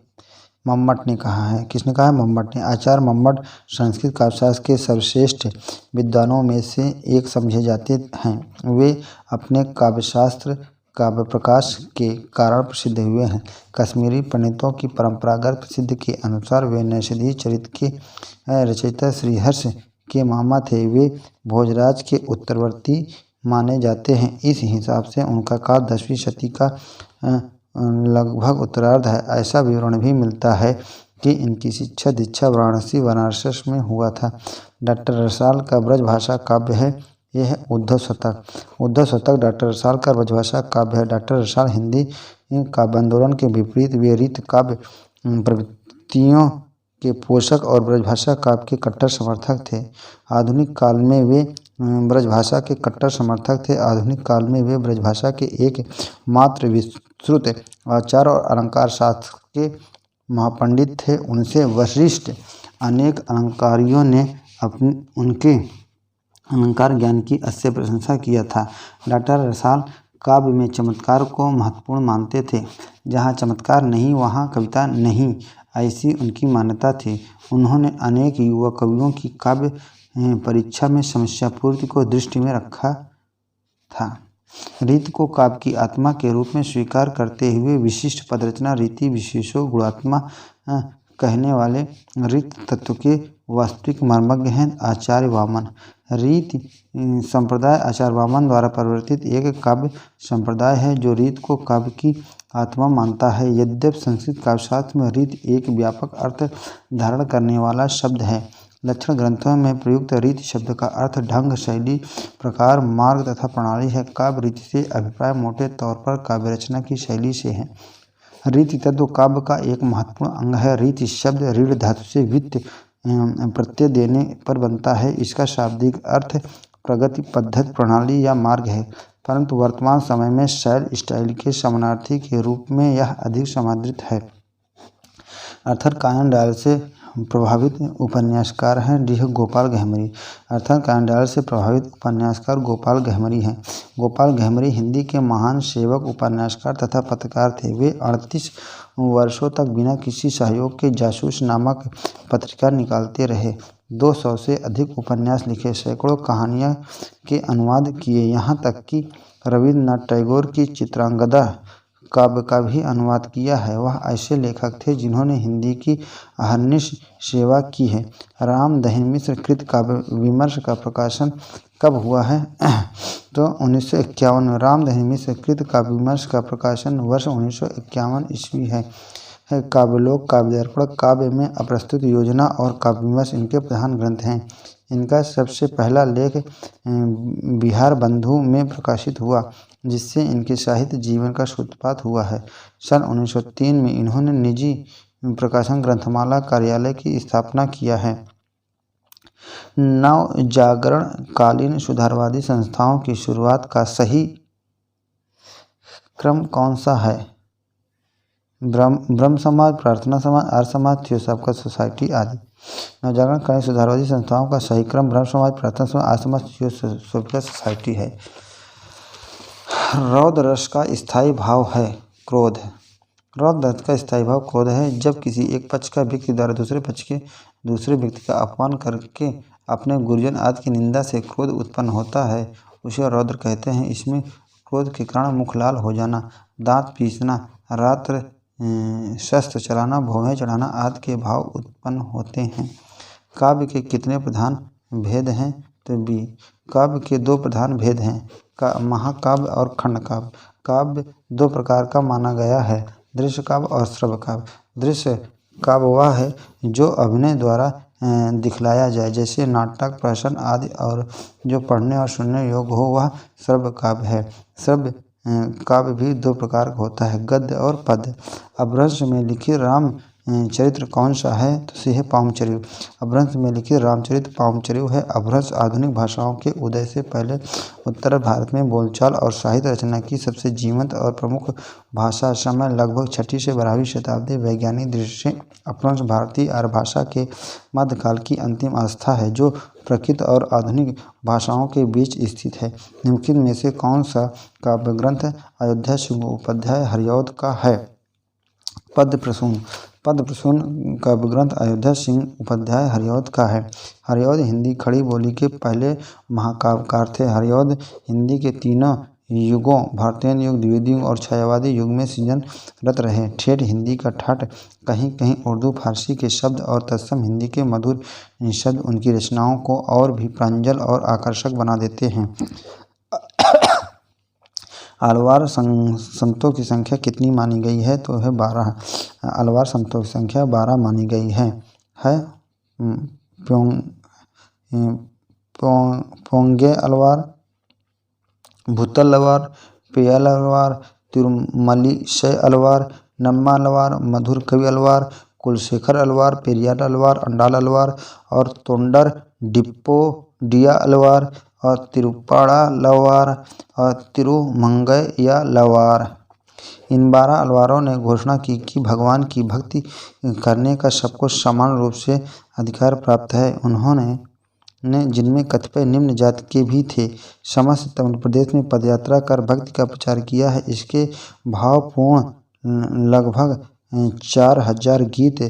मम्मट ने कहा है। किसने कहा है? मम्मट ने। आचार्य मम्मट संस्कृत काव्यशास्त्र के सर्वश्रेष्ठ विद्वानों में से एक समझे जाते हैं। वे अपने काव्यशास्त्र काव्य प्रकाश के कारण प्रसिद्ध हुए हैं। कश्मीरी पंडितों की परंपरागत प्रसिद्धि के अनुसार वे नैषधीय चरित्र के रचयिता श्रीहर्ष के मामा थे। वे भोजराज के उत्तरवर्ती माने जाते हैं। इस हिसाब से उनका काल 10वीं शती का लगभग उत्तरार्ध है। ऐसा विवरण भी मिलता है कि इनकी शिक्षा दीक्षा वाराणसी बनारस में हुआ था। डॉक्टर रसाल का ब्रजभाषा काव्य है, यह है उद्धव शतक। उद्धव शतक डॉक्टर रसाल का ब्रजभाषा काव्य है। डॉक्टर रसाल हिंदी काव्य आंदोलन के विपरीत वे रीत काव्य प्रवृत्तियों के पोषक और ब्रजभाषा काव्य के कट्टर समर्थक थे। आधुनिक काल में वे ब्रजभाषा के कट्टर समर्थक थे। आधुनिक काल में वे ब्रजभाषा के एक मात्र विस्तृत आचार और अलंकार शास्त्र के महापंडित थे। उनसे वशिष्ठ अनेक अलंकारियों ने उनके अलंकार ज्ञान की अस्य प्रशंसा किया था। डॉक्टर रसाल काव्य में चमत्कार को महत्वपूर्ण मानते थे। जहाँ चमत्कार नहीं वहाँ कविता नहीं, ऐसी उनकी मान्यता थी। उन्होंने अनेक युवा कवियों की काव्य परीक्षा में समस्या पूर्ति को दृष्टि में रखा था। रीत को काव्य की आत्मा के रूप में स्वीकार करते हुए विशिष्ट पदरचना रीति विशेषों गुणात्मा कहने वाले रीत तत्व के वास्तविक मर्मज्ञ हैं आचार्य वामन। रीत संप्रदाय आचार्य वामन द्वारा परिवर्तित एक काव्य संप्रदाय है जो रीत को काव्य की आत्मा मानता है। यद्यपि संस्कृत काव्यशास्त्र में रीत एक व्यापक अर्थ धारण करने वाला शब्द है। लक्षण ग्रंथों में प्रयुक्त रीति शब्द का अर्थ ढंग, शैली, प्रकार, मार्ग तथा प्रणाली है। काव्य रीति से अभिप्राय मोटे तौर पर काव्य रचना की शैली से है। रीति तत्व काव्य का एक महत्वपूर्ण अंग है। रीति शब्द रीढ़ धातु से वित्त प्रत्यय देने पर बनता है। इसका शाब्दिक अर्थ प्रगति, पद्धति, प्रणाली या मार्ग है, परंतु वर्तमान समय में शैल, स्टाइल के समानार्थी के रूप में यह अधिक समादृत है। अर्थर कायन-डॉयल से प्रभावित उपन्यासकार हैं डी. गोपाल गहमरी। अर्थर कायन-डॉयल से प्रभावित उपन्यासकार गोपाल गहमरी हैं। गोपाल गहमरी हिंदी के महान सेवक, उपन्यासकार तथा पत्रकार थे। वे 38 वर्षों तक बिना किसी सहयोग के जासूस नामक पत्रिका निकालते रहे। 200 से अधिक उपन्यास लिखे, सैकड़ों कहानियाँ के अनुवाद किए, यहाँ तक कि रवींद्रनाथ टैगोर की चित्रांगदा काव्य का भी अनुवाद किया है। वह ऐसे लेखक थे जिन्होंने हिंदी की अहर्निश सेवा की है। राम दहिन मिश्र कृत काव्य विमर्श का प्रकाशन कब हुआ है? तो 1951 में। राम दहिन मिश्र कृत काव्य विमर्श का प्रकाशन वर्ष 1951 ईस्वी है। काव्यलोक, काव्य दर्पण, काव्य में अप्रस्तुत योजना और काव्य विमर्श इनके प्रधान ग्रंथ हैं। इनका सबसे पहला लेख बिहार बंधु में प्रकाशित हुआ, जिससे इनके साहित्य जीवन का सूत्रपात हुआ है। सन 1903 में इन्होंने निजी प्रकाशन ग्रंथमाला कार्यालय की स्थापना किया है। नव जागरण कालीन सुधारवादी संस्थाओं की शुरुआत का सही क्रम कौन सा है? ब्रह्म समाज, प्रार्थना समाज, आर्य समाज, थियोसॉफिकल सोसाइटी आदि। नवजागरण कालीन सुधारवादी संस्थाओं का सही क्रम ब्रह्म समाज, प्रार्थना समाज, आर्य समाज, थियोसॉफिकल सोसाइटी है। रौद्र रस का स्थायी भाव है क्रोध। रौद्र रस का स्थायी भाव क्रोध है। जब किसी एक पक्ष का व्यक्ति द्वारा दूसरे पक्ष के दूसरे व्यक्ति का अपमान करके अपने गुरुजन आदि की निंदा से क्रोध उत्पन्न होता है, उसे रौद्र कहते हैं। इसमें क्रोध के कारण मुख लाल हो जाना, दांत पीसना, रात्र शस्त्र चलाना, भौहें चढ़ाना आदि के भाव उत्पन्न होते हैं। काव्य के कितने प्रधान भेद हैं? तो बी। काव्य के 2 प्रधान भेद हैं, महाकाव्य और खंडकाव्य। काव्य 2 प्रकार का माना गया है, दृश्य काव्य और श्रव्य काव्य। दृश्य काव्य वह है जो अभिनय द्वारा दिखलाया जाए, जैसे नाटक, प्रहसन आदि, और जो पढ़ने और सुनने योग्य हो वह श्रव्य काव्य है। श्रव्य काव्य भी 2 प्रकार का होता है, गद्य और पद्य। अपभ्रंश में लिखित राम चरित्र कौन सा है? तो सी है पामचरिव। अपभ्रंश में लिखित रामचरित्र पामचरिव है। अपभ्रंश आधुनिक भाषाओं के उदय से पहले उत्तर भारत में बोलचाल और साहित्य रचना की सबसे जीवंत और प्रमुख भाषा। समय लगभग 6वीं से 12वीं शताब्दी। वैज्ञानिक दृष्टि से अपभ्रंश भारतीय आर्य भाषा के मध्यकाल की अंतिम अवस्था है, जो प्रकृत और आधुनिक भाषाओं के बीच स्थित है। निम्नलिखित में से कौन सा काव्य ग्रंथ अयोध्या सिंह उपाध्याय हरिऔध का है? पद्मप्रसून। पद्मप्रसून काव्य ग्रंथ अयोध्या सिंह उपाध्याय हरिऔध का है। हरिऔध हिंदी खड़ी बोली के पहले महाकाव्यकार थे। हरिऔध हिंदी के तीनों युगों, भारतीय युग, द्विवेदी युग और छायावादी युग में सृजनरत रहे। ठेठ हिंदी का ठाठ, कहीं कहीं उर्दू फारसी के शब्द और तत्सम हिंदी के मधुर शब्द उनकी रचनाओं को और भी प्रांजल और आकर्षक बना देते हैं। अलवार संतों की संख्या कितनी मानी गई है? तो है 12। अलवार संतों की संख्या 12 मानी गई है। पोंगे अलवार, भूतल अलवार, पेयल अलवार, तिरुमलिशय अलवार, नम्मा अलवार, मधुर कवि अलवार, कुलशेखर अलवार, पेरियार अलवार, अंडाल अलवार और तोंडर डिप्पोडिया अलवार और तिरुपाड़ा लवार और तिरुमंगया लवार। इन 12 अलवारों ने घोषणा की कि भगवान की भक्ति करने का सबको समान रूप से अधिकार प्राप्त है। उन्होंने ने जिनमें कतिपय निम्न जाति के भी थे, समस्त तमिल प्रदेश में पदयात्रा कर भक्ति का प्रचार किया है। इसके भावपूर्ण लगभग 4000 गीत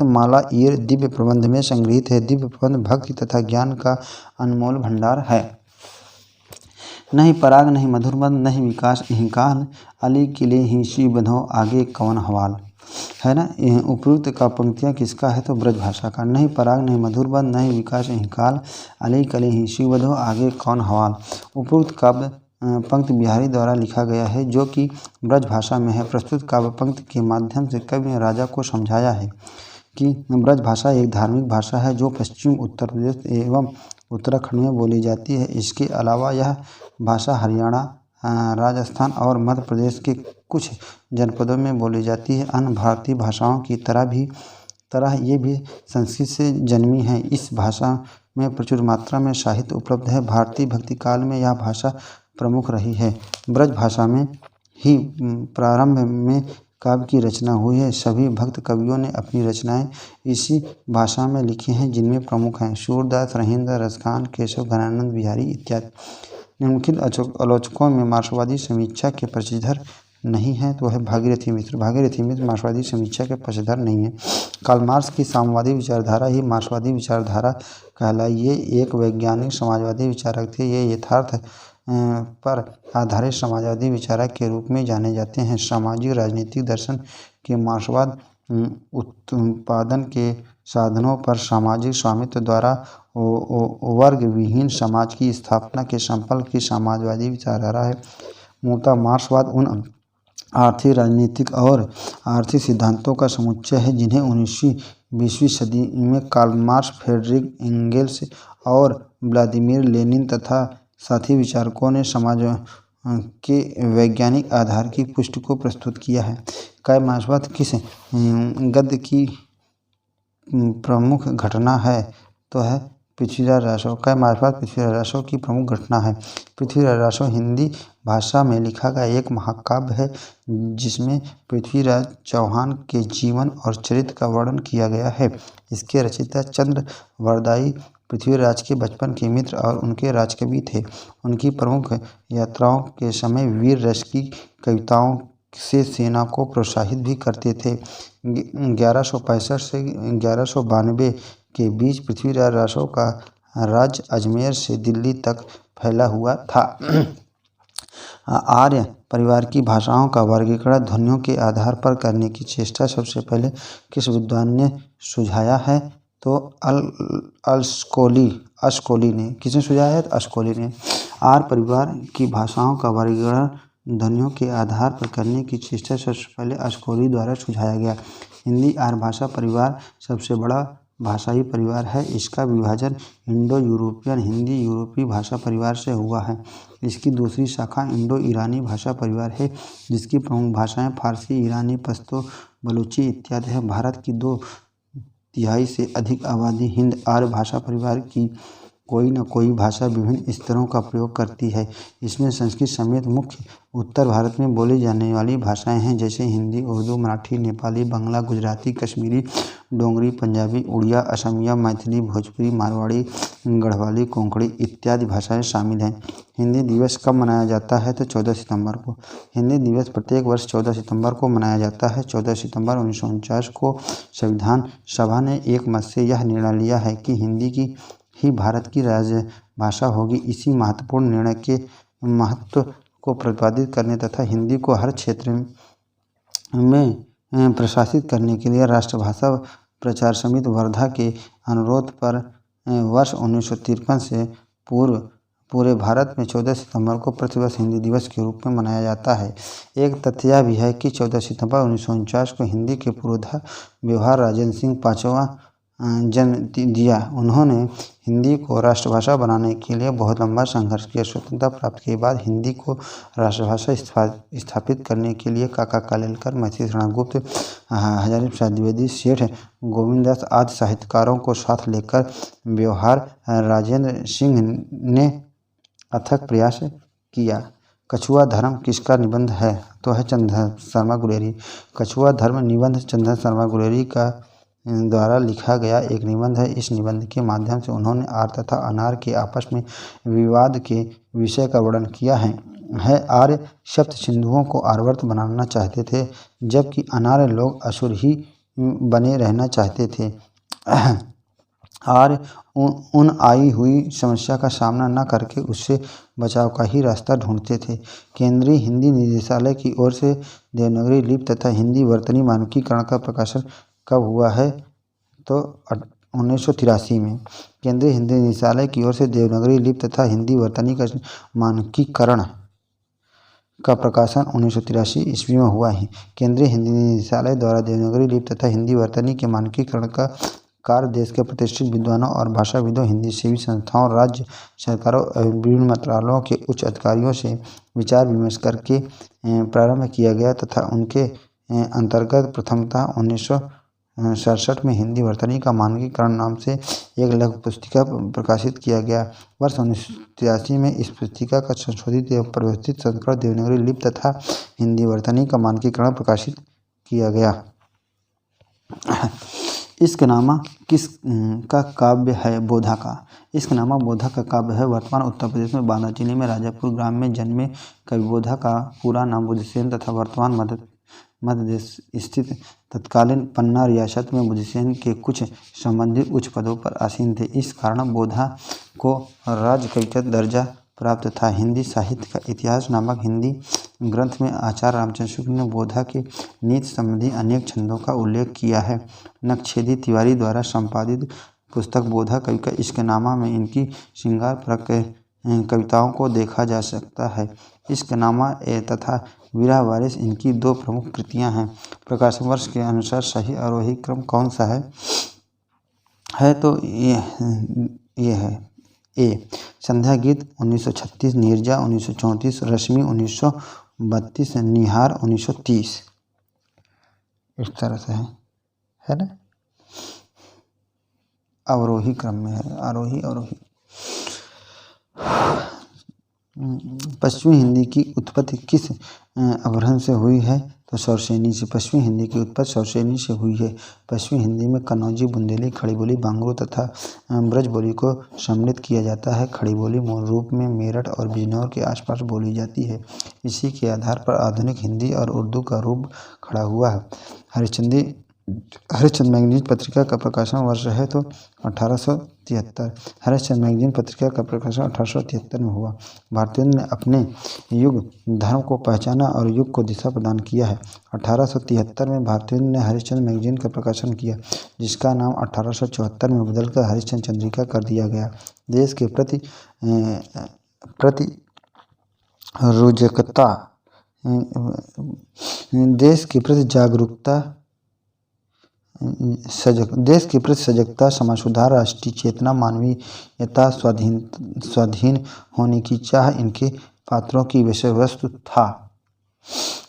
माला ईर दिव्य प्रबंध में संग्रहित है। दिव्य प्रबंध भक्ति तथा ज्ञान का अनमोल भंडार है। नहीं पराग नहीं मधुरबंध नहीं विकास इहीं काल, अली किले ही शिव बंधो आगे कौन हवाल, है ना। उपयुक्त का पंक्तियाँ किसका है तो ब्रज भाषा का। नहीं पराग नहीं मधुरबंध नहीं विकास इहीं काल, अली कले ही शिव बंधो आगे कौन हवाल। उपयुक्त काव्य पंक्ति बिहारी द्वारा लिखा गया है जो कि ब्रज भाषा में है। प्रस्तुत काव्य पंक्ति के माध्यम से कवि ने राजा को समझाया है कि ब्रज भाषा एक धार्मिक भाषा है जो पश्चिम उत्तर प्रदेश एवं उत्तराखंड में बोली जाती है। इसके अलावा यह भाषा हरियाणा, राजस्थान और मध्य प्रदेश के कुछ जनपदों में बोली जाती है। अन्य भारतीय भाषाओं की तरह ये भी संस्कृत से जन्मी है। इस भाषा में प्रचुर मात्रा में साहित्य उपलब्ध है। भारतीय भक्ति काल में यह भाषा प्रमुख रही है। ब्रज भाषा में ही प्रारंभ में काव्य की रचना हुई है। सभी भक्त कवियों ने अपनी रचनाएं इसी भाषा में लिखी हैं, जिनमें प्रमुख हैं सूरदास, रहींद्र, रसखान, केशव, घनानंद बिहारी इत्यादि। निम्नलिखित आलोचकों में मार्क्सवादी समीक्षा के पक्षधर नहीं है तो है भागीरथी मिश्र। भागीरथी मिश्र मार्क्सवादी समीक्षा के पक्षधर नहीं है। कार्ल मार्क्स की साम्यवादी विचारधारा ही मार्क्सवादी विचारधारा कहलाई। ये एक वैज्ञानिक समाजवादी विचारक थे। ये यथार्थ पर आधारित समाजवादी विचारक के रूप में जाने जाते हैं। सामाजिक राजनीतिक दर्शन के मार्क्सवाद उत्पादन के साधनों पर सामाजिक स्वामित्व द्वारा वर्ग विहीन समाज की स्थापना के संकल्प की समाजवादी विचारधारा है। मूलतः मार्क्सवाद उन आर्थिक, राजनीतिक और आर्थिक सिद्धांतों का समुच्चय है जिन्हें 19वीं सदी में कार्ल मार्क्स, फ्रेडरिक एंगेल्स और व्लादिमीर लेनिन तथा साथी विचारकों ने समाज के वैज्ञानिक आधार की पुष्टि को प्रस्तुत किया है। काय मार्क्सवाद किस गद्य की प्रमुख घटना है तो है पृथ्वीराज रासो। काय मार्क्सवाद पृथ्वीराज रासो की प्रमुख घटना है। पृथ्वीराज रासो हिंदी भाषा में लिखा गया एक महाकाव्य है जिसमें पृथ्वीराज चौहान के जीवन और चरित्र का वर्णन किया गया है। इसके रचयिता चंद्र वरदाई पृथ्वीराज के बचपन के मित्र और उनके राजकवि थे। उनकी प्रमुख यात्राओं के समय वीर रस की कविताओं से सेना को प्रोत्साहित भी करते थे। 1165 से 1192 के बीच पृथ्वीराज रासो का राज्य अजमेर से दिल्ली तक फैला हुआ था। आर्य परिवार की भाषाओं का वर्गीकरण ध्वनियों के आधार पर करने की चेष्टा सबसे पहले किस विद्वान ने सुझाया है तो अस्कोली ने। किसने सुझाया है तो अस्कोली ने। आर्य परिवार की भाषाओं का वर्गीकरण ध्वनियों के आधार पर करने की चेष्टा सबसे पहले अस्कोली द्वारा सुझाया गया। हिंदी आर्य भाषा परिवार सबसे बड़ा भाषाई परिवार है। इसका विभाजन इंडो यूरोपियन हिंदी यूरोपीय भाषा परिवार से हुआ है। इसकी दूसरी शाखा इंडो ईरानी भाषा परिवार है जिसकी प्रमुख भाषाएं फारसी, ईरानी, पश्तो, बलूची इत्यादि है। भारत की 2/3 से अधिक आबादी हिंद आर्य भाषा परिवार की कोई न कोई भाषा विभिन्न स्तरों का प्रयोग करती है। इसमें संस्कृत समेत मुख्य उत्तर भारत में बोली जाने वाली भाषाएं हैं जैसे हिंदी, उर्दू, मराठी, नेपाली, बांग्ला, गुजराती, कश्मीरी, डोगरी, पंजाबी, उड़िया, असमिया, मैथिली, भोजपुरी, मारवाड़ी, गढ़वाली, कोंकणी इत्यादि भाषाएं शामिल हैं। हिंदी दिवस कब मनाया जाता है तो 14 सितंबर को। हिंदी दिवस प्रत्येक वर्ष 14 सितंबर को मनाया जाता है। 14 सितंबर 1949 को संविधान सभा ने एक मत से यह निर्णय लिया है कि हिंदी की ही भारत की राजभाषा होगी। इसी महत्वपूर्ण निर्णय के महत्व को प्रतिपादित करने तथा हिंदी को हर क्षेत्र में प्रशासित करने के लिए राष्ट्रभाषा प्रचार समिति वर्धा के अनुरोध पर वर्ष 1953 से पूरे भारत में 14 सितंबर को प्रतिवर्ष हिंदी दिवस के रूप में मनाया जाता है। एक तथ्य यह भी है कि 14 सितंबर 1949 को हिंदी के पूर्वोद्धार व्यवहार राजेंद्र सिंह पांचवा जन्म दिया। उन्होंने हिंदी को राष्ट्रभाषा बनाने के लिए बहुत लंबा संघर्ष किया। स्वतंत्रता प्राप्ति के बाद हिंदी को राष्ट्रभाषा स्थापित करने के लिए काका कालेलकर, महर्षि शरणगुप्त, हजारी प्रसाद द्विवेदी, सेठ गोविंददास आदि साहित्यकारों को साथ लेकर व्यवहार राजेंद्र सिंह ने अथक प्रयास किया। कछुआ धर्म किसका निबंध है तो है चंद्रधर शर्मा गुलेरी। कछुआ धर्म निबंध चंद्रधर शर्मा गुलेरी का द्वारा लिखा गया एक निबंध है। इस निबंध के माध्यम से उन्होंने आर्य तथा अनार्य के आपस में विवाद के विषय का वर्णन किया है। आर्य सप्त सिंधुओं को आर्यावर्त बनाना चाहते थे, जबकि अनार्य लोग असुर ही बने रहना चाहते थे। आर्य उन आई हुई समस्या का सामना न करके उससे बचाव का ही रास्ता ढूंढते थे। केंद्रीय हिंदी निदेशालय की ओर से देवनागरी लिपि तथा हिंदी वर्तनी मानकीकरण का प्रकाशन कब हुआ है? तो 1983 में। केंद्रीय हिंदी निदेशालय की ओर से देवनागरी लिपि तथा हिंदी वर्तनी का मानकीकरण का प्रकाशन 1983 ईस्वी में हुआ है। केंद्रीय हिंदी निदेशालय द्वारा देवनागरी लिपि तथा हिंदी वर्तनी के मानकीकरण का कार्य देश के प्रतिष्ठित विद्वानों और भाषाविदों, हिंदी सेवी संस्थाओं, राज्य सरकारों एवं विभिन्न मंत्रालयों के उच्च अधिकारियों से विचार विमर्श करके प्रारंभ किया गया तथा उनके अंतर्गत प्रथमतः 1967 में हिंदी वर्तनी का मानकीकरण नाम से एक लघु पुस्तिका प्रकाशित किया गया। वर्ष 1983 में इस पुस्तिका का संशोधित एवं परिवर्तित संस्करण देवनागरी लिपि तथा हिंदी वर्तनी का मानकीकरण प्रकाशित किया गया। इश्कनामा किस का काव्य है? बोधा का। इश्कनामा बोधा का काव्य है। वर्तमान उत्तर प्रदेश में बांदा जिले में राजापुर ग्राम में जन्मे कवि बोधा का पूरा नाम बुद्धसेन तथा वर्तमान मध्य प्रदेश स्थित तत्कालीन पन्ना रियासत में बुद्धसेन के कुछ संबंधित उच्च पदों पर आसीन थे। इस कारण बोधा को राजकवि का दर्जा प्राप्त था। हिंदी साहित्य का इतिहास नामक हिंदी ग्रंथ में आचार्य रामचंद्र शुक्ल ने बोधा के नीति संबंधी अनेक छंदों का उल्लेख किया है। नक्शेदी तिवारी द्वारा संपादित पुस्तक बोधा कवि का इश्कनामा में इनकी श्रृंगारपरक कविताओं को देखा जा सकता है। इश्कनामा तथा विरह वारिस इनकी दो प्रमुख कृतियां हैं। प्रकाशन वर्ष के अनुसार सही आरोही क्रम कौन सा है तो ये है। ए. संध्या गीत 1936, नीरजा 1934, रश्मि 1932, निहार 1930। इस तरह से है ना। अवरोही क्रम में है, आरोही अवरोही। पश्चिमी हिंदी की उत्पत्ति किस अपभ्रंश से हुई है? तो शौरसेनी से। पश्चिमी हिंदी की उत्पत्ति शौरसेनी से हुई है। पश्चिमी हिंदी में कन्नौजी, बुंदेली, खड़ी बोली, बांगरू तथा ब्रज बोली को सम्मिलित किया जाता है। खड़ी बोली मूल रूप में मेरठ और बिजनौर के आसपास बोली जाती है। इसी के आधार पर आधुनिक हिंदी और उर्दू का रूप खड़ा हुआ है। हरिश्चंद्र मैगजीन पत्रिका का प्रकाशन वर्ष है तो 1873। हरिश्चंद्र मैगजीन पत्रिका का प्रकाशन 1873 में हुआ। भारतीयों ने अपने युग धर्म को पहचाना और युग को दिशा प्रदान किया है। 1873 में भारतीयों ने हरिश्चंद्र मैगजीन का प्रकाशन किया, जिसका नाम 1874 में बदलकर हरिश्चंद्र चंद्रिका कर दिया गया। देश के प्रति रोचकता, देश के प्रति जागरूकता, देश के प्रति सजगता, समाज सुधार, राष्ट्रीय चेतना, मानवीयता, स्वाधीन होने की चाह इनके पात्रों की विषय वस्तु था।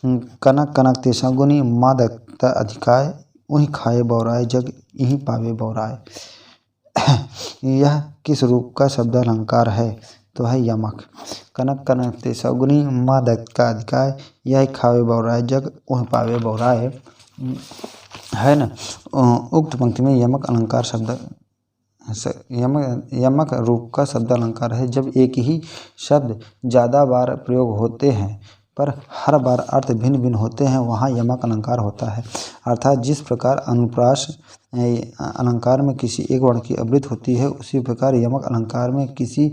कनक कनक ते सगुनी मादकता अधिकाय, उही खाए बौराए जग यही पावे बौराए। यह किस रूप का शब्द अलंकार है? तो है यमक। कनक कनक ते सगुनी मादकता अधिकाय, यही खावे बौराए जग उही पावे बौराए है ना। उक्त पंक्ति में यमक अलंकार शब्द यमक रूप का शब्द अलंकार है। जब एक ही शब्द ज़्यादा बार प्रयोग होते हैं पर हर बार अर्थ भिन्न भिन्न होते हैं, वहाँ यमक अलंकार होता है। अर्थात जिस प्रकार अनुप्रास अलंकार में किसी एक वर्ण की आवृत्ति होती है, उसी प्रकार यमक अलंकार में किसी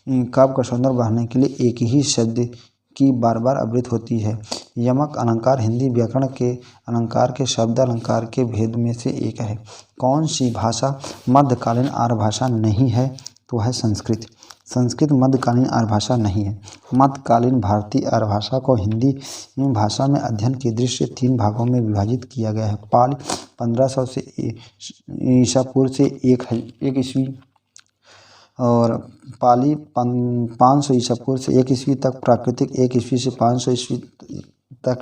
काव्य का सौंदर्य बढ़ाने के लिए एक ही शब्द की बार बार आवृत्ति होती है। यमक अलंकार हिंदी व्याकरण के अलंकार के शब्द अलंकार के भेद में से एक है। कौन सी भाषा मध्यकालीन आर्य भाषा नहीं है? तो है संस्कृत। संस्कृत मध्यकालीन आर्य भाषा नहीं है। मध्यकालीन भारतीय आर्य भाषा को हिंदी भाषा में अध्ययन की दृष्टि से 3 भागों में विभाजित किया गया है। पाली 1500 से ईसा पूर्व से 1 ईस्वी और पाली 500 ईसा पूर्व से 1 ईस्वी तक, प्राकृतिक 1 ईस्वी से 500 ईस्वी तक,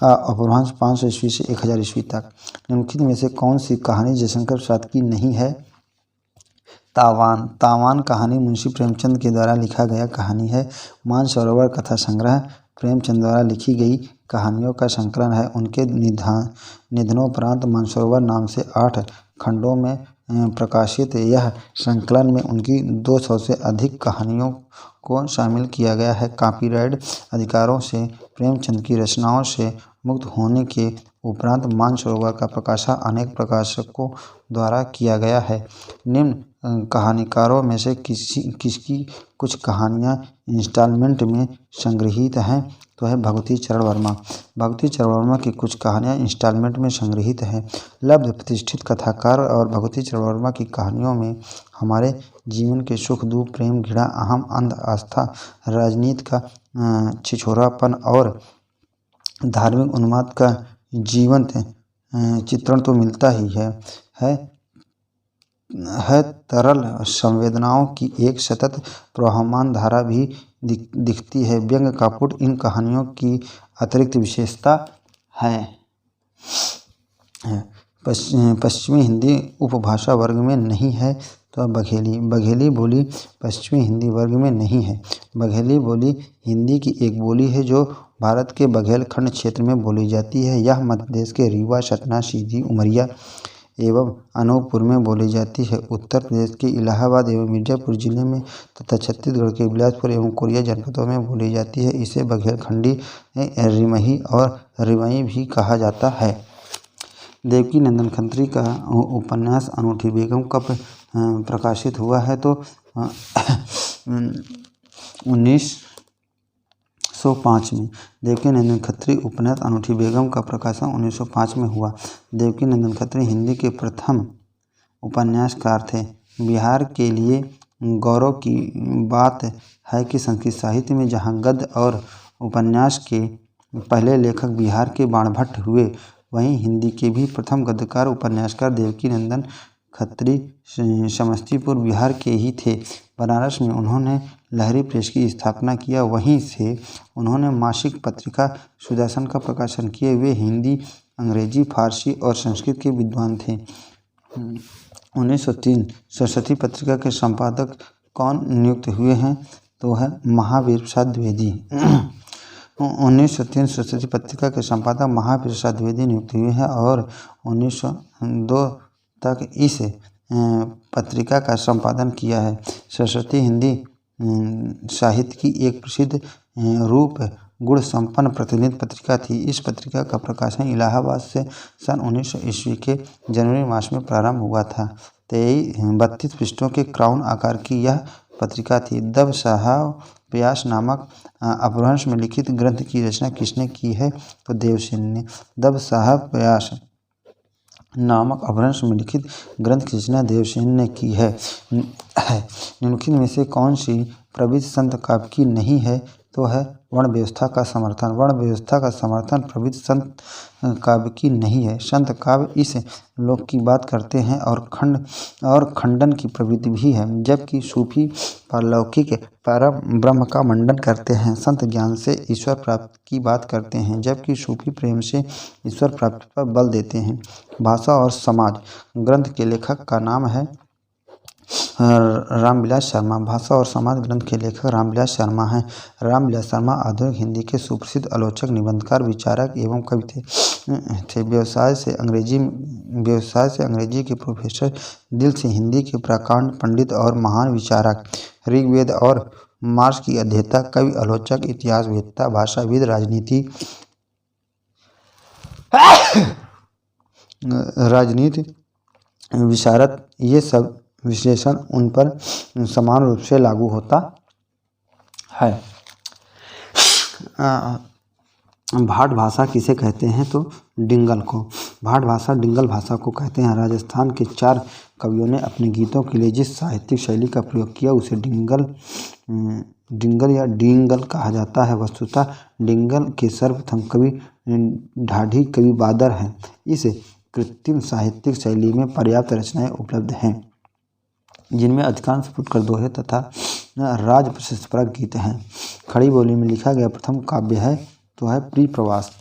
अपभ्रंश 500 ईस्वी से 1000 ईस्वी तक। निम्नलिखित में से कौन सी कहानी जयशंकर प्रसाद की नहीं है? तावान। तावान कहानी मुंशी प्रेमचंद के द्वारा लिखा गया कहानी है। मानसरोवर कथा संग्रह प्रेमचंद द्वारा लिखी गई कहानियों का संकलन है। उनके निधनोपरांत मानसरोवर नाम से 8 खंडों में प्रकाशित यह संकलन में उनकी 200 से अधिक कहानियों को शामिल किया गया है। कॉपीराइट अधिकारों से प्रेमचंद की रचनाओं से मुक्त होने के उपरांत मानसरोवर का प्रकाशन अनेक प्रकाशकों द्वारा किया गया है। निम्न कहानीकारों में से किसकी कुछ कहानियाँ इंस्टॉलमेंट में संग्रहित हैं तो है भगवती चरण वर्मा। भगवती चरण वर्मा की कुछ कहानियाँ इंस्टॉलमेंट में संग्रहित हैं। लब्ध प्रतिष्ठित कथाकार और भगवती चरण वर्मा की कहानियों में हमारे जीवन के सुख दुख, प्रेम, घृणा, अहम, अंध, आस्था, राजनीति का छिछोरापन और धार्मिक उन्माद का जीवंत चित्रण तो मिलता ही है तरल संवेदनाओं की एक सतत प्रवहमान धारा भी दिखती है। व्यंग्य का पुट इन कहानियों की अतिरिक्त विशेषता है। पश्चिमी हिंदी उपभाषा वर्ग में नहीं है तो बघेली बोली पश्चिमी हिंदी वर्ग में नहीं है। बघेली बोली हिंदी की एक बोली है जो भारत के बघेलखंड क्षेत्र में बोली जाती है। यह मध्य प्रदेश के रीवा, सतना, सीधी, उमरिया एवं अनूपपुर में बोली जाती है। उत्तर प्रदेश के इलाहाबाद एवं मिर्जापुर जिले में तथा छत्तीसगढ़ के बिलासपुर एवं कोरिया जनपदों में बोली जाती है। इसे बघेलखंडी, रिमही और रिवई भी कहा जाता है। देवकीनंदन खत्री का उपन्यास अनूठी बेगम कब प्रकाशित हुआ है तो 1905 में। देवकीनंदन खत्री उपन्यास अनूठी बेगम का प्रकाशन 1905 में हुआ। देवकीनंदन खत्री हिंदी के प्रथम उपन्यासकार थे। बिहार के लिए गौरव की बात है कि संस्कृत साहित्य में जहाँ गद्य और उपन्यास के पहले लेखक बिहार के बाणभट्ट हुए, वहीं हिंदी के भी प्रथम गद्यकार उपन्यासकार देवकीनंदन खत्री समस्तीपुर बिहार के ही थे। बनारस में उन्होंने लहरी प्रेस की स्थापना किया। वहीं से उन्होंने मासिक पत्रिका सुदर्शन का प्रकाशन किए। वे हिंदी, अंग्रेजी, फारसी और संस्कृत के विद्वान थे। 1903 सरस्वती पत्रिका के संपादक कौन नियुक्त हुए हैं तो है महावीर प्रसाद द्विवेदी। 1903 सरस्वती पत्रिका के संपादक महावीर प्रसाद द्विवेदी नियुक्त हुए हैं और 1902 तक इस पत्रिका का संपादन किया है। सरस्वती हिंदी साहित्य की एक प्रसिद्ध रूप गुण संपन्न प्रतिनिधि पत्रिका थी। इस पत्रिका का प्रकाशन इलाहाबाद से सन 1900 ईस्वी के जनवरी मास में प्रारंभ हुआ था। 32 पृष्ठों के क्राउन आकार की यह पत्रिका थी। दब साहब व्यास नामक अपभ्रंश में लिखित ग्रंथ की रचना किसने की है तो देवसेन ने। दब साहब व्यास नामक अपभ्रंश में लिखित ग्रंथ की रचना देवसेन ने की है। निम्नलिखित में से कौन सी प्रवृत्ति संत काव्य की नहीं है तो है वर्ण व्यवस्था का समर्थन। वर्ण व्यवस्था का समर्थन प्रवृत्ति संत काव्य की नहीं है। संत काव्य इस लोक की बात करते हैं और खंडन की प्रवृत्ति भी है, जबकि सूफी पारलौकिक परम ब्रह्म का मंडन करते हैं। संत ज्ञान से ईश्वर प्राप्ति की बात करते हैं, जबकि सूफी प्रेम से ईश्वर प्राप्ति पर बल देते हैं। भाषा और समाज ग्रंथ के लेखक का नाम है रामविलास शर्मा। भाषा और समाज ग्रंथ के लेखक रामविलास शर्मा हैं। रामविलास शर्मा आधुनिक हिंदी के सुप्रसिद्ध आलोचक, निबंधकार, विचारक एवं कवि थे। व्यवसाय से अंग्रेजी के प्रोफेसर, दिल से हिंदी के प्रकांड पंडित और महान विचारक, ऋग्वेद और मार्क्स की अध्येता, कवि, आलोचक, इतिहासवेत्ता, भाषाविद, राजनीति विशारद, ये सब विश्लेषण उन पर समान रूप से लागू होता है। भाट भाषा किसे कहते हैं तो डिंगल को। भाट भाषा डिंगल भाषा को कहते हैं। राजस्थान के 4 कवियों ने अपने गीतों के लिए जिस साहित्यिक शैली का प्रयोग किया उसे डिंगल या डींगल कहा जाता है। वस्तुतः डिंगल के सर्वप्रथम कवि ढाढ़ी कवि बादर हैं। इस कृत्रिम साहित्यिक शैली में पर्याप्त रचनाएं उपलब्ध हैं, जिनमें अधिकांश फुटकर दोहे तथा राज प्रशस्तिपरक गीत हैं। खड़ी बोली में लिखा गया प्रथम काव्य है तो है प्रियप्रवास।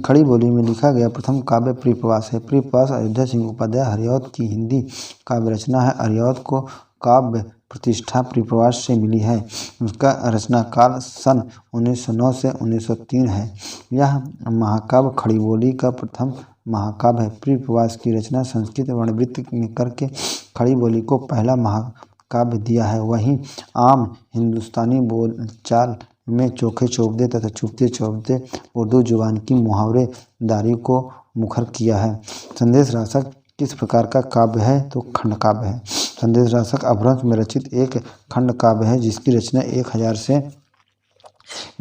खड़ी बोली में लिखा गया प्रथम काव्य प्रियप्रवास है। प्रियप्रवास अयोध्या सिंह उपाध्याय हरिऔध की हिंदी काव्य रचना है। हरिऔध को काव्य प्रतिष्ठा प्रियप्रवास से मिली है। उसका रचना काल सन 1909 से 1903 है। यह महाकाव्य खड़ी बोली का प्रथम महाकाव्य है। प्रिय प्रवास की रचना संस्कृत वर्णवृत्त में करके खड़ी बोली को पहला महाकाव्य दिया है। वहीं आम हिंदुस्तानी बोलचाल में चोखे चौबदे तथा चुपते चौबदे उर्दू जुबान की मुहावरेदारी को मुखर किया है। संदेश राशक किस प्रकार का काव्य है? तो खंड काव्य है। संदेश राशक अपभ्रंश में रचित एक खंड काव्य है जिसकी रचना 1000 से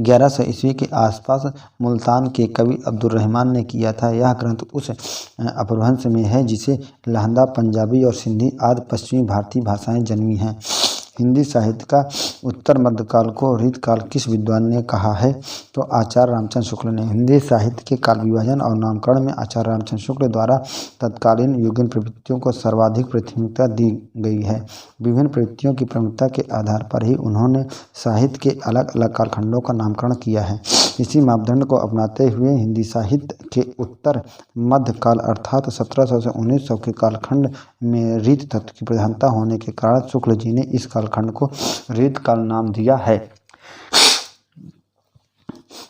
1100 ईस्वी के आसपास मुल्तान के कवि अब्दुर्रहमान ने किया था। यह ग्रंथ उस अपभ्रंश में है जिसे लहंदा, पंजाबी और सिंधी आदि पश्चिमी भारतीय भाषाएं जन्मी हैं। हिंदी साहित्य का उत्तर मध्यकाल को रीतकाल किस विद्वान ने कहा है? तो आचार्य रामचंद्र शुक्ल ने। हिंदी साहित्य के काल विभाजन और नामकरण में आचार्य रामचंद्र शुक्ल द्वारा तत्कालीन युगीन प्रवृत्तियों को सर्वाधिक प्राथमिकता दी गई है। विभिन्न प्रवृत्तियों की प्रमुखता के आधार पर ही उन्होंने साहित्य के अलग अलग कालखंडों का नामकरण किया है। इसी मापदंड को अपनाते हुए हिंदी साहित्य के उत्तर मध्यकाल अर्थात 1700 से 1900 के कालखंड में रीत तत्व की प्रधानता होने के कारण शुक्ल जी ने इस कालखंड को रीतकाल नाम दिया है।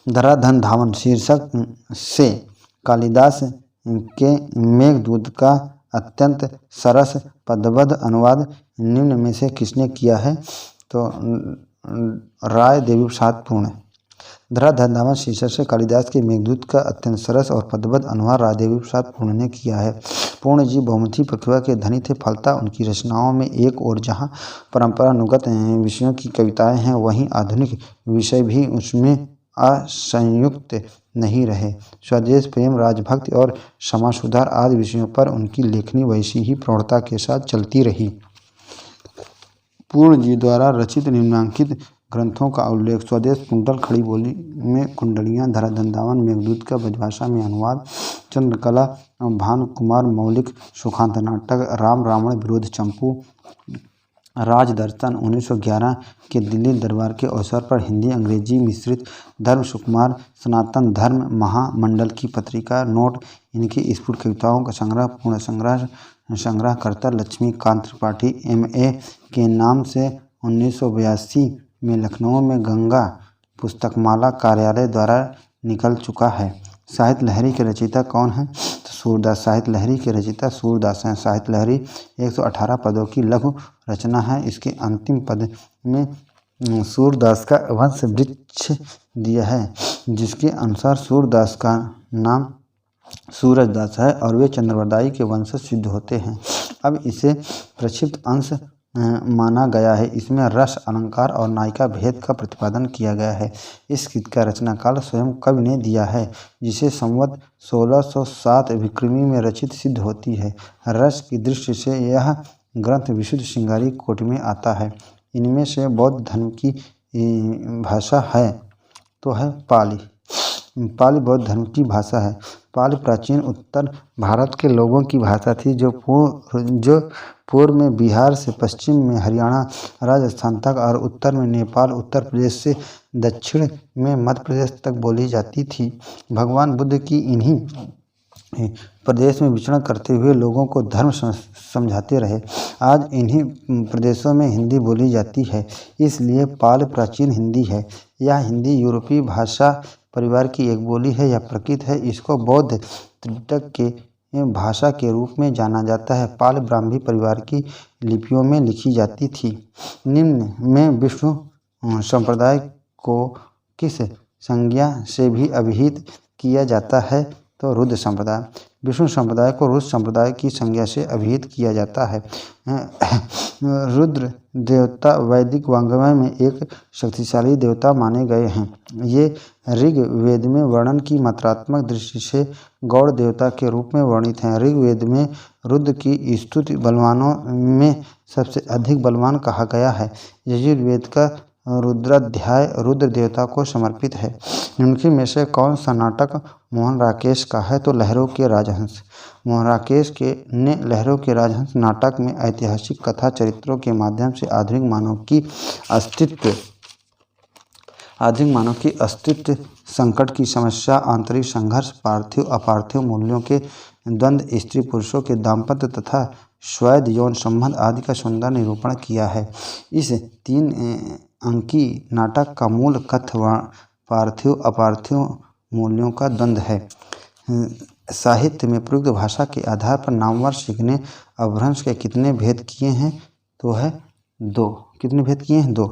धराधन धावन शीर्षक से कालिदास के मेघदूत का अत्यंत सरस पदबद्ध अनुवाद निम्न में से किसने किया है? तो राय देवीप्रसाद पूर्ण। धराधन धावन शीर्षक से कालिदास के मेघदूत का अत्यंत सरस और पदबद्ध अनुवाद राय देवीप्रसाद पूर्ण ने किया है। पूर्ण जी बहुमुखी प्रतिभा के धनी थे। फलतः उनकी रचनाओं में एक और जहाँ परंपरानुगत विषयों की कविताएं हैं, वहीं आधुनिक विषय भी उसमें असंयुक्त नहीं रहे। स्वदेश प्रेम, राजभक्ति और समाज सुधार आदि विषयों पर उनकी लेखनी वैसी ही प्रौढ़ता के साथ चलती रही। पूर्ण जी द्वारा रचित निम्नलिखित ग्रंथों का उल्लेख: स्वदेश कुंडल खड़ी बोली में कुंडलियाँ, धराधन धावन, मेघदूत का ब्रजभाषा में अनुवाद, चंद्रकला, भानुकुमार मौलिक सुखांत नाटक, राम रावण विरोध चंपू, राजदर्शन 1911 के दिल्ली दरबार के अवसर पर हिंदी अंग्रेजी मिश्रित धर्म सुकुमार, सनातन धर्म महामंडल की पत्रिका, नोट, इनकी स्फुट कविताओं का संग्रह, पूर्ण संग्रहकर्ता लक्ष्मीकांत त्रिपाठी MA के नाम से 1982 में लखनऊ में गंगा पुस्तकमाला कार्यालय द्वारा निकल चुका है। साहित्य लहरी के रचयिता कौन है? तो सूरदास। साहित्य लहरी के रचयिता सूरदास हैं। साहित्य लहरी 118 पदों की लघु रचना है। इसके अंतिम पद में सूरदास का वंश वृक्ष दिया है, जिसके अनुसार सूरदास का नाम सूरजदास है और वे चंद्रवरदाई के वंशज सिद्ध होते हैं। अब इसे प्रक्षिप्त अंश माना गया है। इसमें रस, अलंकार और नायिका भेद का प्रतिपादन किया गया है। इस गीत का रचनाकाल स्वयं कवि ने दिया है, जिसे संवत 1607 विक्रमी में रचित सिद्ध होती है। रस की दृष्टि से यह ग्रंथ विशुद्ध श्रृंगारी कोटि में आता है। इनमें से बौद्ध धर्म की भाषा है तो है पाली। पाली बौद्ध धर्म की भाषा है। पाली प्राचीन उत्तर भारत के लोगों की भाषा थी, जो पूर्व में बिहार से पश्चिम में हरियाणा, राजस्थान तक और उत्तर में नेपाल, उत्तर प्रदेश से दक्षिण में मध्य प्रदेश तक बोली जाती थी। भगवान बुद्ध की इन्हीं प्रदेश में विचरण करते हुए लोगों को धर्म समझाते रहे। आज इन्हीं प्रदेशों में हिंदी बोली जाती है, इसलिए पाल प्राचीन हिंदी है। यह हिंदी यूरोपीय भाषा परिवार की एक बोली है या प्रकृत है। इसको बौद्ध त्रिपिटक के भाषा के रूप में जाना जाता है। पाल ब्राह्मी परिवार की लिपियों में लिखी जाती थी। निम्न में विष्णु संप्रदाय को किस संज्ञा से भी अभिहित किया जाता है? तो रुद्र संप्रदाय। विष्णु संप्रदाय को रुद्र संप्रदाय की संज्ञा से अभिहित किया जाता है। रुद्र देवता वैदिक वाङ्मय में एक शक्तिशाली देवता माने गए हैं। ये ऋग्वेद में वर्णन की मात्रात्मक दृष्टि से गौड़ देवता के रूप में वर्णित हैं। ऋग्वेद में रुद्र की स्तुति बलवानों में सबसे अधिक बलवान कहा गया है। यजुर्वेद का रुद्राध्याय रुद्र देवता को समर्पित है। निम्नलिखित में से कौन सा नाटक मोहन राकेश का है? तो लहरों के राजहंस। मोहन राकेश ने लहरों के राजहंस नाटक में ऐतिहासिक कथा चरित्रों के माध्यम से आधुनिक मानव की अस्तित्व, संकट की समस्या, आंतरिक संघर्ष, पार्थिव अपार्थिव मूल्यों के द्वंद्व, स्त्री पुरुषों के दाम्पत्य तथा स्वैध यौन संबंध आदि का सुंदर निरूपण किया है। इस 3 अंकी नाटक का मूल कथ्य पार्थिव अपार्थिव मूल्यों का द्वंद्व है। साहित्य में प्रयुक्त भाषा के आधार पर नामवर सिंह ने अपभ्रंश के कितने भेद किए हैं? तो है 2। कितने भेद किए हैं? 2।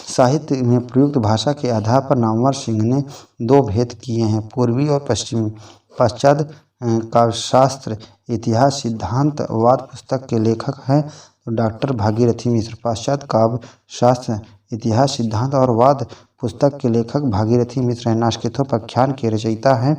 साहित्य में प्रयुक्त भाषा के आधार पर नामवर सिंह ने 2 भेद किए हैं, पूर्वी और पश्चिमी। पाश्चात्य काव्यशास्त्र इतिहास सिद्धांतवाद पुस्तक के लेखक हैं तो डॉक्टर भागीरथी मिश्र। पाश्चात्य काव्यशास्त्र इतिहास सिद्धांत और वाद पुस्तक के लेखक भागीरथी मिश्र हैं। नास्किथोपाख्यान के रचयिता हैं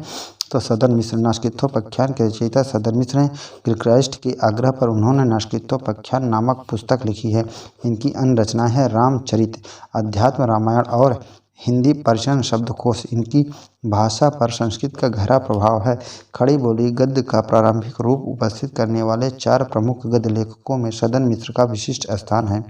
तो सदन मिश्र। नास्किथोपाख्यान के रचयिता सदन मिश्र हैं। गिलक्राइस्ट के आग्रह पर उन्होंने नास्किथोपाख्यान नामक पुस्तक लिखी है। इनकी अन्य रचनाएं हैं रामचरित, अध्यात्म रामायण और हिंदी परिचरण शब्दकोश। इनकी भाषा पर संस्कृत का गहरा प्रभाव है। खड़ी बोली गद्य का प्रारंभिक रूप उपस्थित करने वाले 4 प्रमुख गद्य लेखकों में सदन मिश्र का विशिष्ट स्थान है।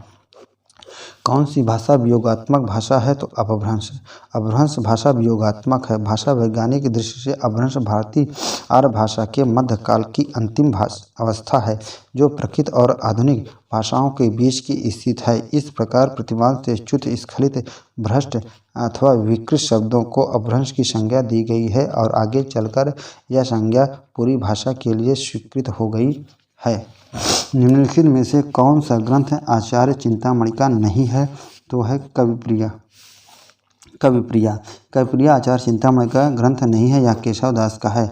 कौन सी भाषा वियोगात्मक भाषा है? तो अपभ्रंश। अपभ्रंश भाषा वियोगात्मक है। भाषा वैज्ञानिक की दृष्टि से अपभ्रंश भारतीय आर्य भाषा के मध्यकाल की अंतिम अवस्था है जो प्रकृत और आधुनिक भाषाओं के बीच की स्थित है। इस प्रकार प्रतिवाद से च्युत, स्खलित, भ्रष्ट अथवा विकृत शब्दों को अपभ्रंश की संज्ञा दी गई है और आगे चलकर यह संज्ञा पूरी भाषा के लिए स्वीकृत हो गई है। निम्नलिखित में से कौन सा ग्रंथ आचार्य चिंतामणि का नहीं है? तो है कविप्रिया। कविप्रिया कविप्रिया आचार्य चिंतामणि का ग्रंथ नहीं है, यह केशव दास का है।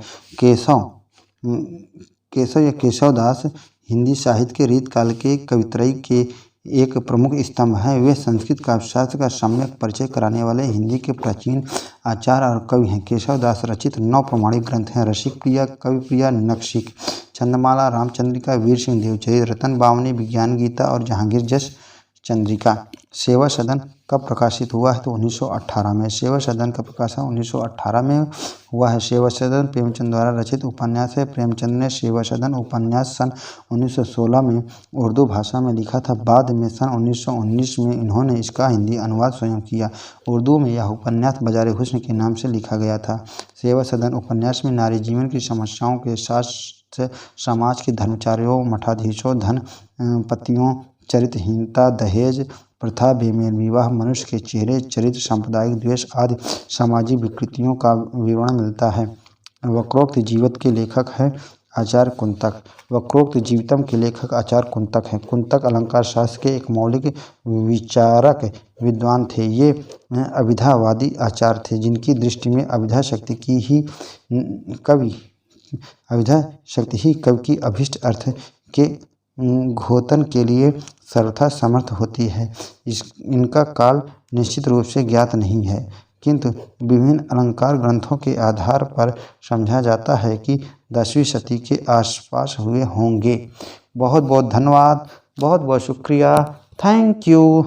केशव दास हिंदी साहित्य के रीतकाल के कवित्रयी के एक प्रमुख स्तंभ हैं। वे संस्कृत काव्यशास्त्र का सम्यक परिचय कराने वाले हिंदी के प्राचीन आचार्य और कवि हैं। केशव दास रचित 9 प्रमाणिक ग्रंथ हैं। रसिकप्रिया, कविप्रिया, नखशिख, चंद्रमाला, रामचंद्रिका, वीर सिंह देवचरित, रतन बावनी, विज्ञान गीता और जहांगीर जस चंद्रिका। सेवा सदन कब प्रकाशित हुआ है? तो 1918 में। सेवा सदन का प्रकाशन 1918 में हुआ है। सेवा सदन प्रेमचंद द्वारा रचित उपन्यास है। प्रेमचंद ने सेवा सदन उपन्यास सन 1916 में उर्दू भाषा में लिखा था। बाद में सन 1919 में इन्होंने इसका हिंदी अनुवाद स्वयं किया। उर्दू में यह उपन्यास बाज़ार हुस्न के नाम से लिखा गया था। सेवा सदन उपन्यास में नारी जीवन की समस्याओं के साथ समाज के धर्माचार्यों, मठाधीशों, धनपतियों, चरित्रहीनता, दहेज प्रथा, बेमेल विवाह, मनुष्य के चेहरे, चरित्र, सांप्रदायिक द्वेष आदि सामाजिक विकृतियों का विवरण मिलता है। वक्रोक्त जीवित के लेखक हैं आचार्य कुंतक। वक्रोक्त जीवितम के लेखक आचार्य कुंतक हैं। कुंतक अलंकार शास्त्र के एक मौलिक विचारक विद्वान थे। ये अभिधावादी आचार्य थे जिनकी दृष्टि में अभिधा शक्ति ही कवि की अभिष्ट अर्थ के घोतन के लिए सर्वथा समर्थ होती है। इनका काल निश्चित रूप से ज्ञात नहीं है, किंतु विभिन्न अलंकार ग्रंथों के आधार पर समझा जाता है कि 10वीं शती के आसपास हुए होंगे। बहुत बहुत धन्यवाद, बहुत बहुत शुक्रिया। Thank you.